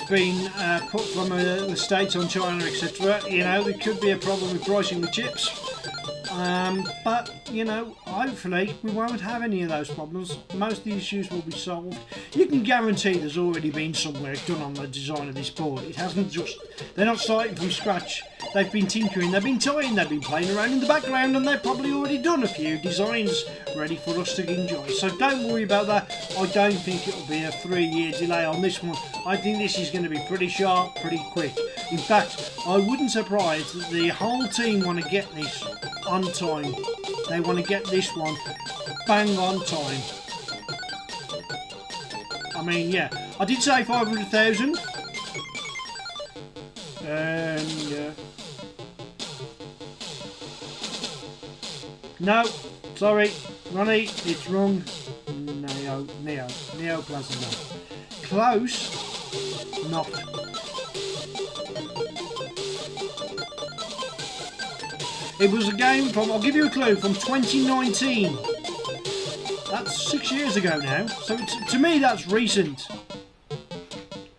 A: been put from the States on China, etc. You know, there could be a problem with pricing the chips. But you know, hopefully we won't have any of those problems. Most of the issues will be solved. You can guarantee there's already been some work done on the design of this board. It hasn't just, they're not starting from scratch. They've been tinkering, they've been toying, they've been playing around in the background, and they've probably already done a few designs ready for us to enjoy. So don't worry about that. I don't think it'll be a 3-year delay on this one. I think this is going to be pretty sharp, pretty quick. In fact, I wouldn't surprise that the whole team want to get this on time. They want to get this one bang on time. I mean, yeah, I did say 500,000. Yeah. No, sorry, Ronnie, it's wrong. Neoplasm. Close, not. It was a game from, I'll give you a clue, from 2019. That's 6 years ago now, so to me that's recent.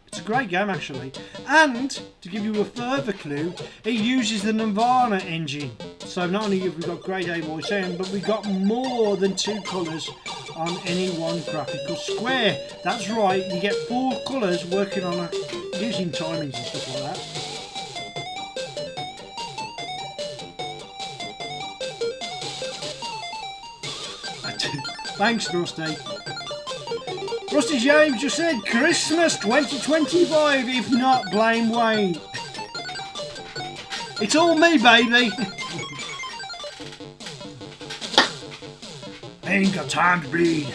A: It's a great game actually. And, to give you a further clue, it uses the Nirvana engine. So not only have we got great AY sound, but we got more than 2 colours on any one graphical square. That's right, you get 4 colours working on using timings and stuff like that. Thanks, Rusty. Rusty James just said Christmas 2025. If not, blame Wayne. It's all me, baby. Ain't got time to bleed.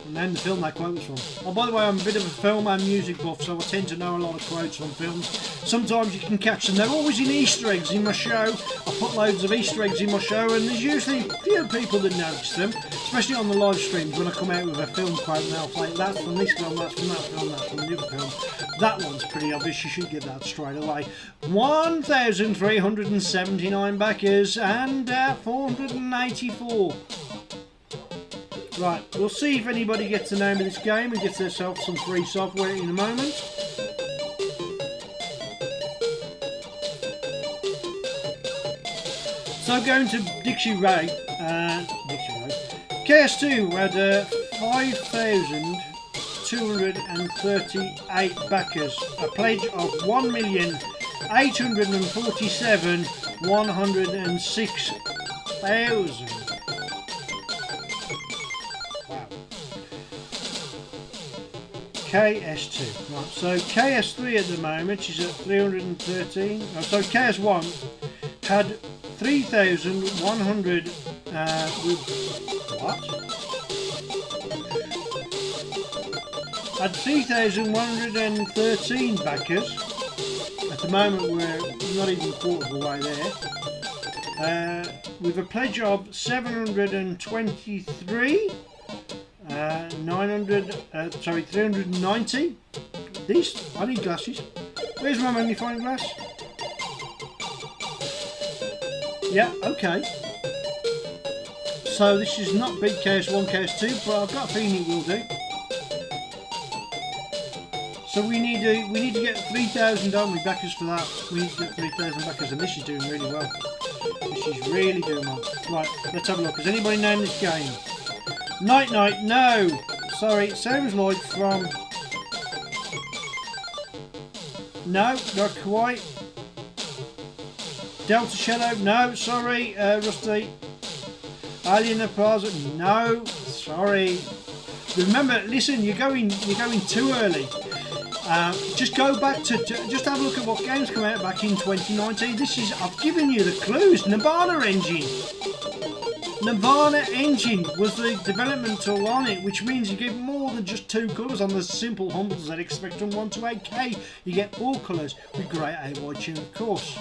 A: And then the film that quote was from. Oh, by the way, I'm a bit of a film and music buff, so I tend to know a lot of quotes from films. Sometimes you can catch them. They're always in Easter eggs in my show. I put loads of Easter eggs in my show, and there's usually a few people that notice them, especially on the live streams when I come out with a film quote and they'll say, that's from this film, that's from that film, that's from the other film. That one's pretty obvious, you should get that straight away. 1,379 backers and 484. Right, we'll see if anybody gets the name of this game and gets themselves some free software in a moment. So going to Dixie Ray, Ks3 had 5,238 backers, a pledge of 1,847,106,000. Wow. Ks2, right, so Ks3 at the moment, she's at 313, so Ks1 had 3,100 what? At 3,113 backers. At the moment we're not even a quarter of the way there. With a pledge of 723, 390. These, I need glasses. Where's my magnifying glass? Yeah, okay. So this is not big Ks1, Ks2, but I've got a feeling it will do. So we need to get 3,000, don't we, backers for that? We need to get 3,000 backers, and this is doing really well. This is really doing well. Right, let's have a look. Has anybody named this game? Night Night, no. Sorry, it sounds like from. No, not quite. Delta Shadow, no, sorry, Rusty. Alien Plaza, no, sorry. Remember, listen, you're going too early. Just go back to just have a look at what games come out back in 2019. This is, I've given you the clues. Nirvana Engine. Nirvana Engine was the development tool on it, which means you get more than just 2 colours on the simple humble ZX Spectrum 1 to 8K. You get 4 colours with great AY tune, of course.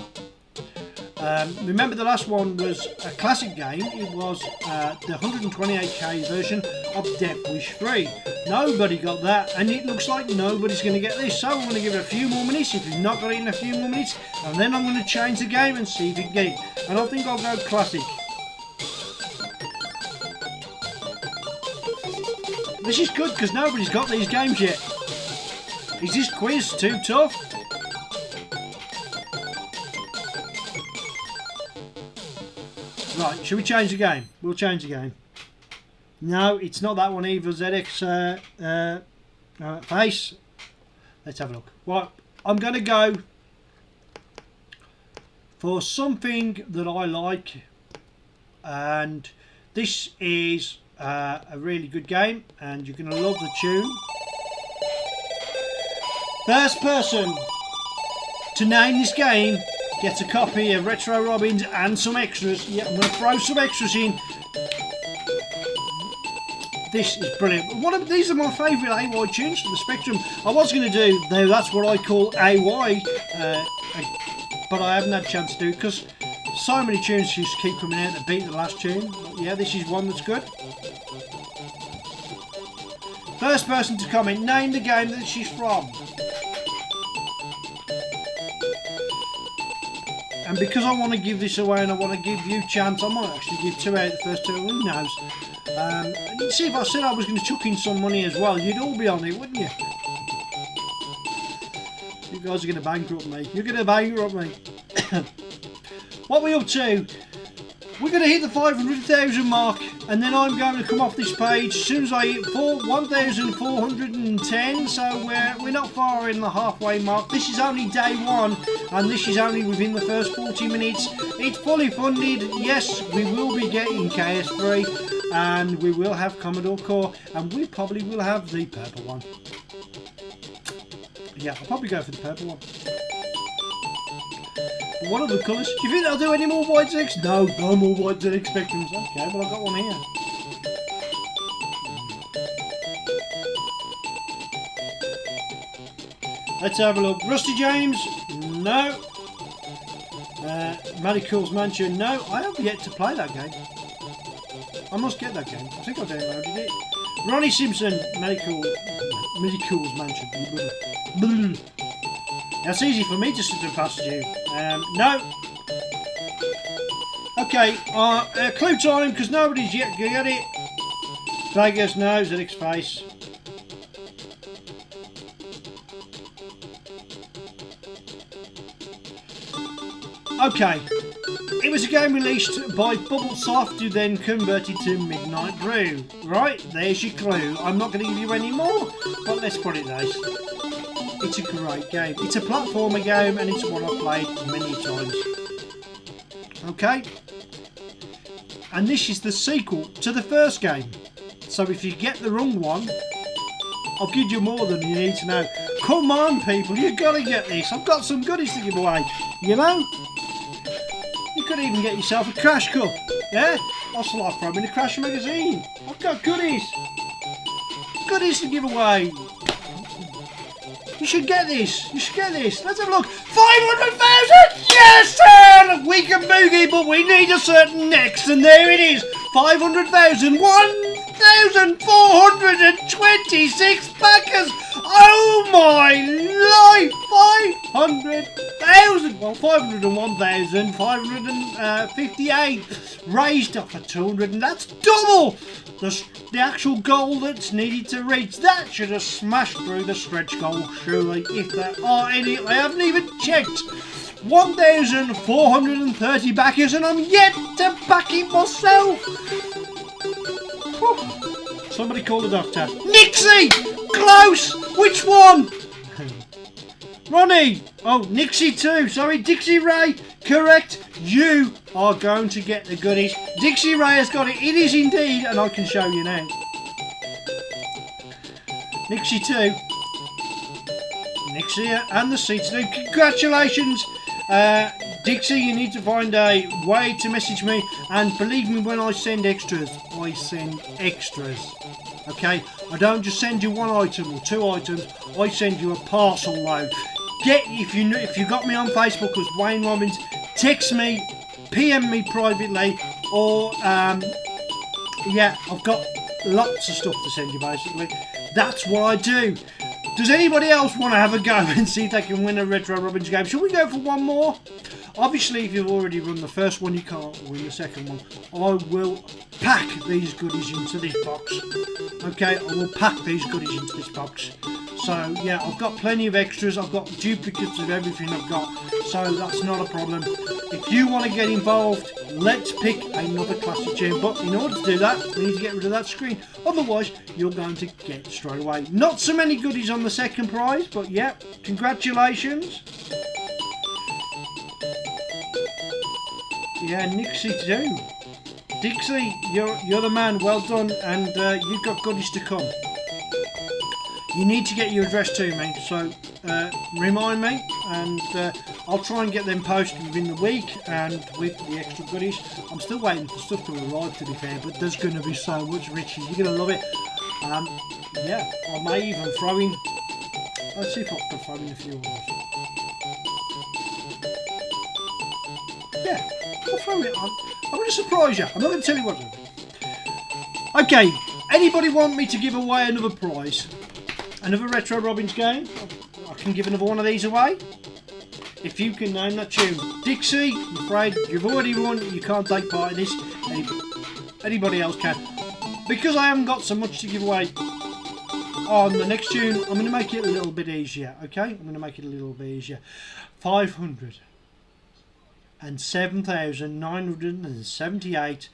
A: Remember the last one was a classic game. It was the 128K version of Death Wish 3. Nobody got that, and it looks like nobody's going to get this. So I'm going to give it a few more minutes. If you've not got it in a few more minutes, and then I'm going to change the game and see if you can get it. And I think I'll go classic. This is good because nobody's got these games yet. Is this quiz too tough? Right, should we change the game? We'll change the game. No, it's not that one either, ZX face. Let's have a look. Right, I'm going to go for something that I like. And this is a really good game, and you're going to love the tune. First person to name this game gets a copy of Retro Robbins and some extras. Yeah, I'm going to throw some extras in. This is brilliant. These are my favourite AY tunes for the Spectrum. I was going to do, though, that's what I call AY, but I haven't had a chance to do it because so many tunes just keep coming out that beat the last tune. But yeah, this is one that's good. First person to comment, name the game that she's from. And because I want to give this away and I want to give you a chance, I might actually give 2 out of the first 2, who knows. See, if I said I was going to chuck in some money as well, you'd all be on it, wouldn't you? You guys are going to bankrupt me. You're going to bankrupt me. What are we up to? We're going to hit the 500,000 mark, and then I'm going to come off this page as soon as I hit 1,410, so we're not far in the halfway mark. This is only day 1, and this is only within the first 40 minutes. It's fully funded. Yes, we will be getting Ks3. and we will have Commodore Core, and we probably will have the purple one. Yeah, I'll probably go for the purple one. But what other colours? Do you think they'll do any more white ZX? No, no more white ZX Spectrums. Okay, well I've got one here. Let's have a look. Rusty James? No. Madical's Mansion? No. I have yet to play that game. I must get that game. I think I downloaded it. Ronnie Simpson? Madical's Mansion. That's easy for me to sit and pass you. No. Okay, clue time, because nobody's yet got it. Vegas, no. ZX Face. Okay, it was a game released by Bubblesoft, who then converted to Midnight Brew. Right, there's your clue. I'm not going to give you any more, but let's put it this. It's a great game. It's a platformer game, and it's one I've played many times. Okay, and this is the sequel to the first game. So if you get the wrong one, I'll give you more than you need to know. Come on, people, you've got to get this. I've got some goodies to give away, you know? You could even get yourself a Crash Cup, yeah? That's like from in the Crash magazine. I've got goodies. Goodies to give away. You should get this. You should get this. Let's have a look. 500,000! Yes, sir! We can boogie, but we need a certain next, and there it is. 500,000. 1,426 backers. Oh my life! 500,000. Well, 501,558 raised up for 200, and that's double the actual goal that's needed to reach. That should have smashed through the stretch goal, surely, if there are any. I haven't even checked. 1,430 backers, and I'm yet to back it myself. Whew. Somebody call the doctor. Nixie! Close! Which one? Ronnie! Oh, Nixie too. Sorry, Dixie Ray. Correct. You are going to get the goodies. Dixie Ray has got it. It is indeed, and I can show you now. Nixie 2. Nixie and the C2. Congratulations. Dixie, you need to find a way to message me, and believe me when I send extras, I send extras. Okay, I don't just send you one item or two items, I send you a parcel load. If you got me on Facebook as Wayne Robbins, text me, PM me privately, or yeah, I've got lots of stuff to send you basically. That's what I do. Does anybody else want to have a go and see if they can win a Retro Robbins game? Shall we go for one more? Obviously, if you've already run the first one, you can't win the second one. I will pack these goodies into this box. Okay, I will pack these goodies into this box. So, yeah, I've got plenty of extras. I've got duplicates of everything I've got. So, that's not a problem. If you want to get involved, let's pick another classic tune. But in order to do that, we need to get rid of that screen. Otherwise, you're going to get straight away. Not so many goodies on the second prize, but yeah, congratulations. Yeah, Nixie too. Dixie, you're the man. Well done, and you've got goodies to come. You need to get your address to me, so remind me, and I'll try and get them posted within the week, and with the extra goodies. I'm still waiting for stuff to arrive, to be fair, but there's going to be so much, Richie. You're going to love it. Yeah, I may even throw in. Let's see if I can throw in a few others. Yeah, I'll throw it on. I'm going to surprise you. I'm not going to tell you what to do. Okay, anybody want me to give away another prize? Another Retro Robbins game? I can give another one of these away. If you can name that tune. Dixie, I'm afraid you've already won. You can't take part in this. Anybody else can. Because I haven't got so much to give away on the next tune, I'm going to make it a little bit easier. Okay? I'm going to make it a little bit easier. 507,978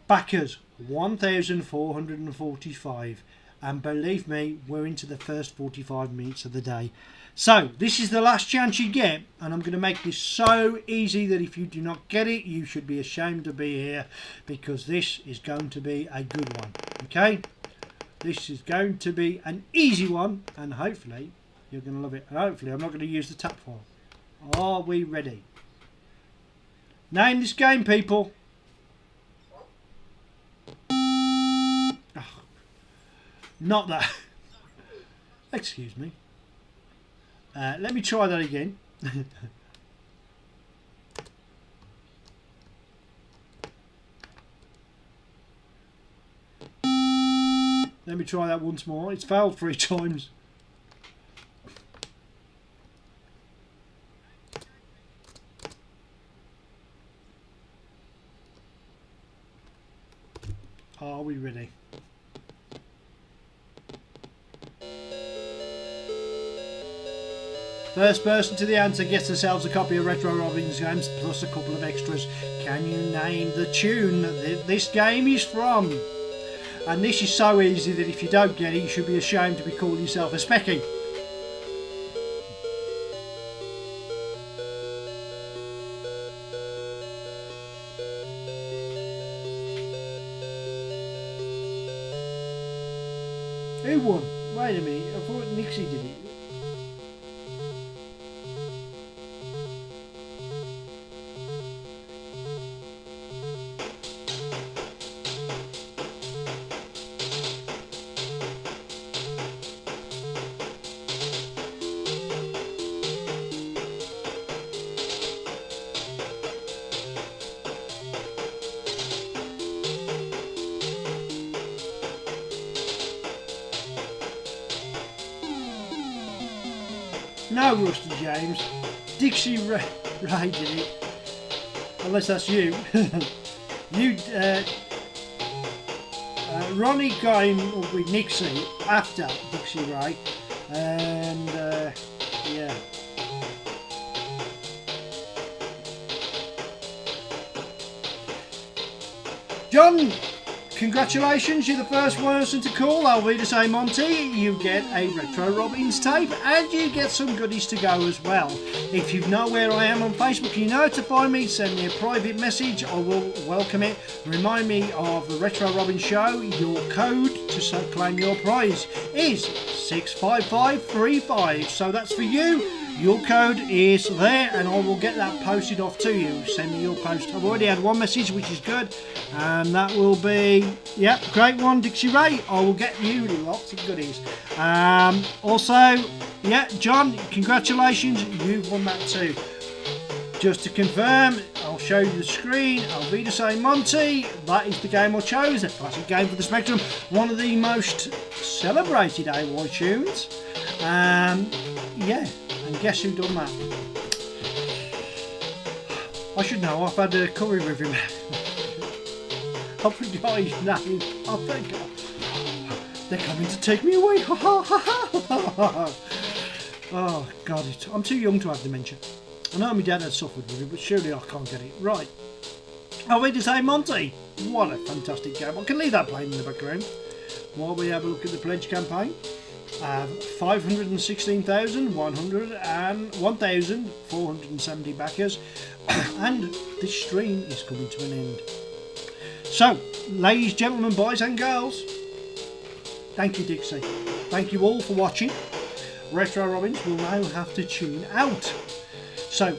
A: backers. 1,445. and believe me, we're into the first 45 minutes of the day. So this is the last chance you get, and I'm going to make this so easy that if you do not get it, you should be ashamed to be here, because this is going to be a good one. Okay, this is going to be an easy one, and hopefully you're going to love it. And hopefully I'm not going to use the tap file. Are we ready? Name this game, people. Oh, not that. Excuse me. Let me try that again. Let me try that once more. It's failed 3 times. Are we ready? First person to the answer gets themselves a copy of Retro Robbins games plus a couple of extras. Can you name the tune that this game is from? And this is so easy that if you don't get it, you should be ashamed to be calling yourself a specky. Who won? Wait a minute, I thought Nixie did it. No, Rusty James. Dixie Ray did it. Unless that's you. You, Ronnie got him up with Nixie after Dixie Ray. And, yeah. John, congratulations, you're the first person to call. I'll be to say, Monty, you get a Retro Robbins tape and you get some goodies to go as well. If you know where I am on Facebook, you know to find me, send me a private message, I will welcome it. Remind me of the Retro Robbins show. Your code to claim your prize is 65535, so that's for you. Your code is there and I will get that posted off to you. Send me your post. I've already had one message, which is good, and that will be, yep, great one, Dixie Ray. I will get you lots of goodies. Also, yeah, John, congratulations, you've won that too. Just to confirm, I'll show you the screen. I'll be to say, Monty, that is the game I chose, a classic game for the Spectrum, one of the most celebrated AY tunes. Yeah. And guess who done that? I should know, I've had a curry with him. I forgot his name. I think they're coming to take me away. Oh God, I'm too young to have dementia. I know my dad had suffered with it, but surely I can't get it right. I'll be to say, Monty, what a fantastic game. I can leave that playing in the background while we have a look at the pledge campaign. 1,470 backers, and this stream is coming to an end. So, ladies, gentlemen, boys and girls, thank you, Dixie. Thank you all for watching. Retro Robbins will now have to tune out. So,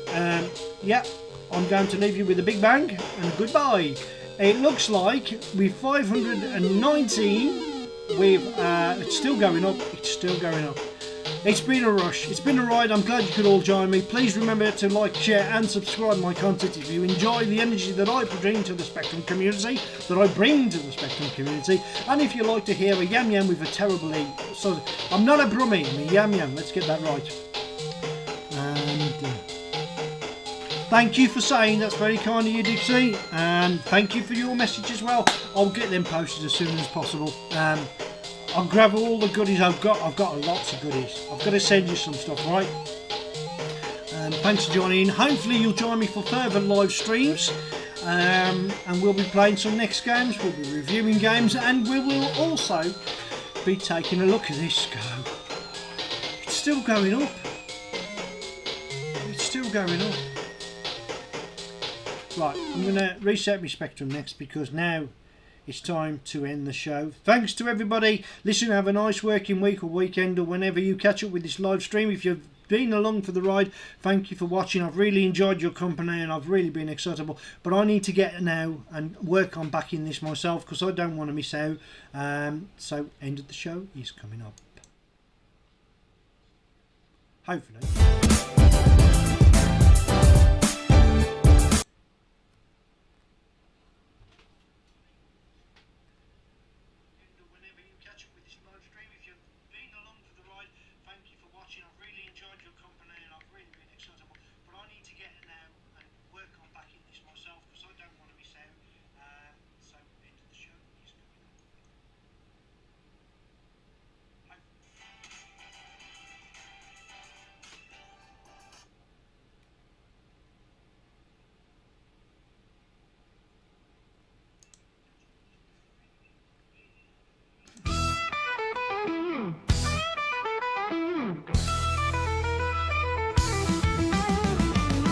A: yeah, I'm going to leave you with a big bang and a goodbye. It looks like with 519. It's still going up. It's still going up. It's been a rush. It's been a ride. I'm glad you could all join me. Please remember to like, share and subscribe my content if you enjoy the energy that I bring to the Spectrum community, and if you like to hear a yam yam with a terrible E. So I'm not a brummie, I'm a yam yam. Let's get that right. And thank you for saying, that's very kind of you, Dixie, and thank you for your message as well. I'll get them posted as soon as possible. I'll grab all the goodies I've got lots of goodies. I've got to send you some stuff, right? Thanks for joining in. Hopefully you'll join me for further live streams, and we'll be playing some next games, we'll be reviewing games, and we will also be taking a look at this go. It's still going up. It's still going up. Right, I'm going to reset my spectrum next because now it's time to end the show. Thanks to everybody. Listen, have a nice working week or weekend or whenever you catch up with this live stream. If you've been along for the ride, thank you for watching. I've really enjoyed your company and I've really been excitable. But I need to get now and work on backing this myself because I don't want to miss out. So, end of the show is coming up. Hopefully.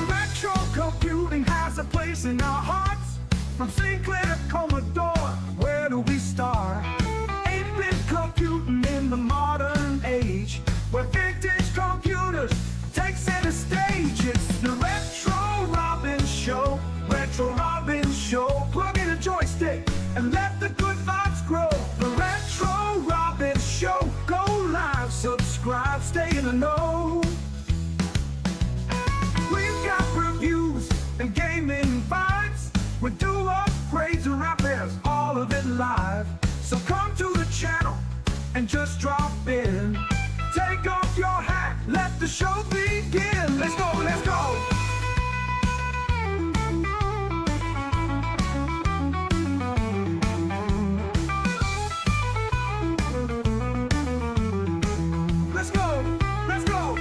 B: Retro computing has a place in our hearts. From Sinclair to Commodore, where do we start? 8-bit computing in the modern age, where vintage computers take center stage. It's the Retro Robbins show. Retro Robbins show. Plug in a joystick and let the good vibes grow. The Retro Robbins show. Go live, subscribe, stay in the know. We've got reviews and gaming vibes. We do upgrades and repairs, all of it live. So come to the channel and just drop in. Take off your hat, let the show begin. Let's go, let's go. Let's go, let's go.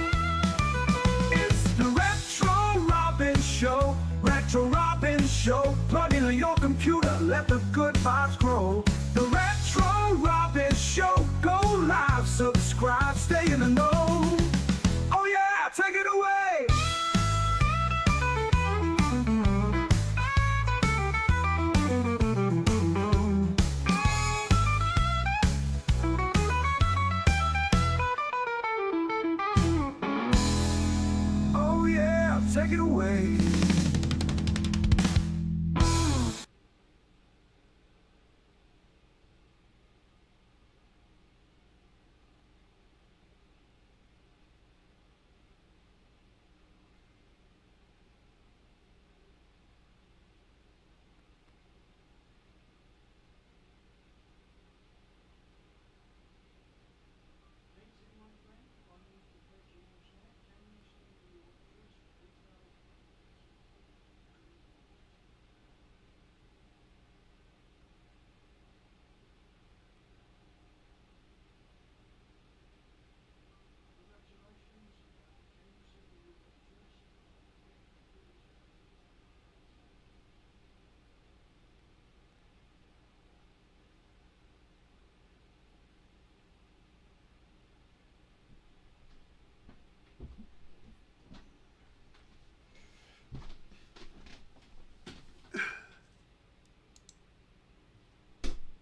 B: It's the Retro Robbins show. Retro Robbins show. Plug in your computer, let the good vibes grow. The Retro Robbins show. Go live, subscribe, stay in the know. Oh yeah, take it away. Oh yeah, take it away.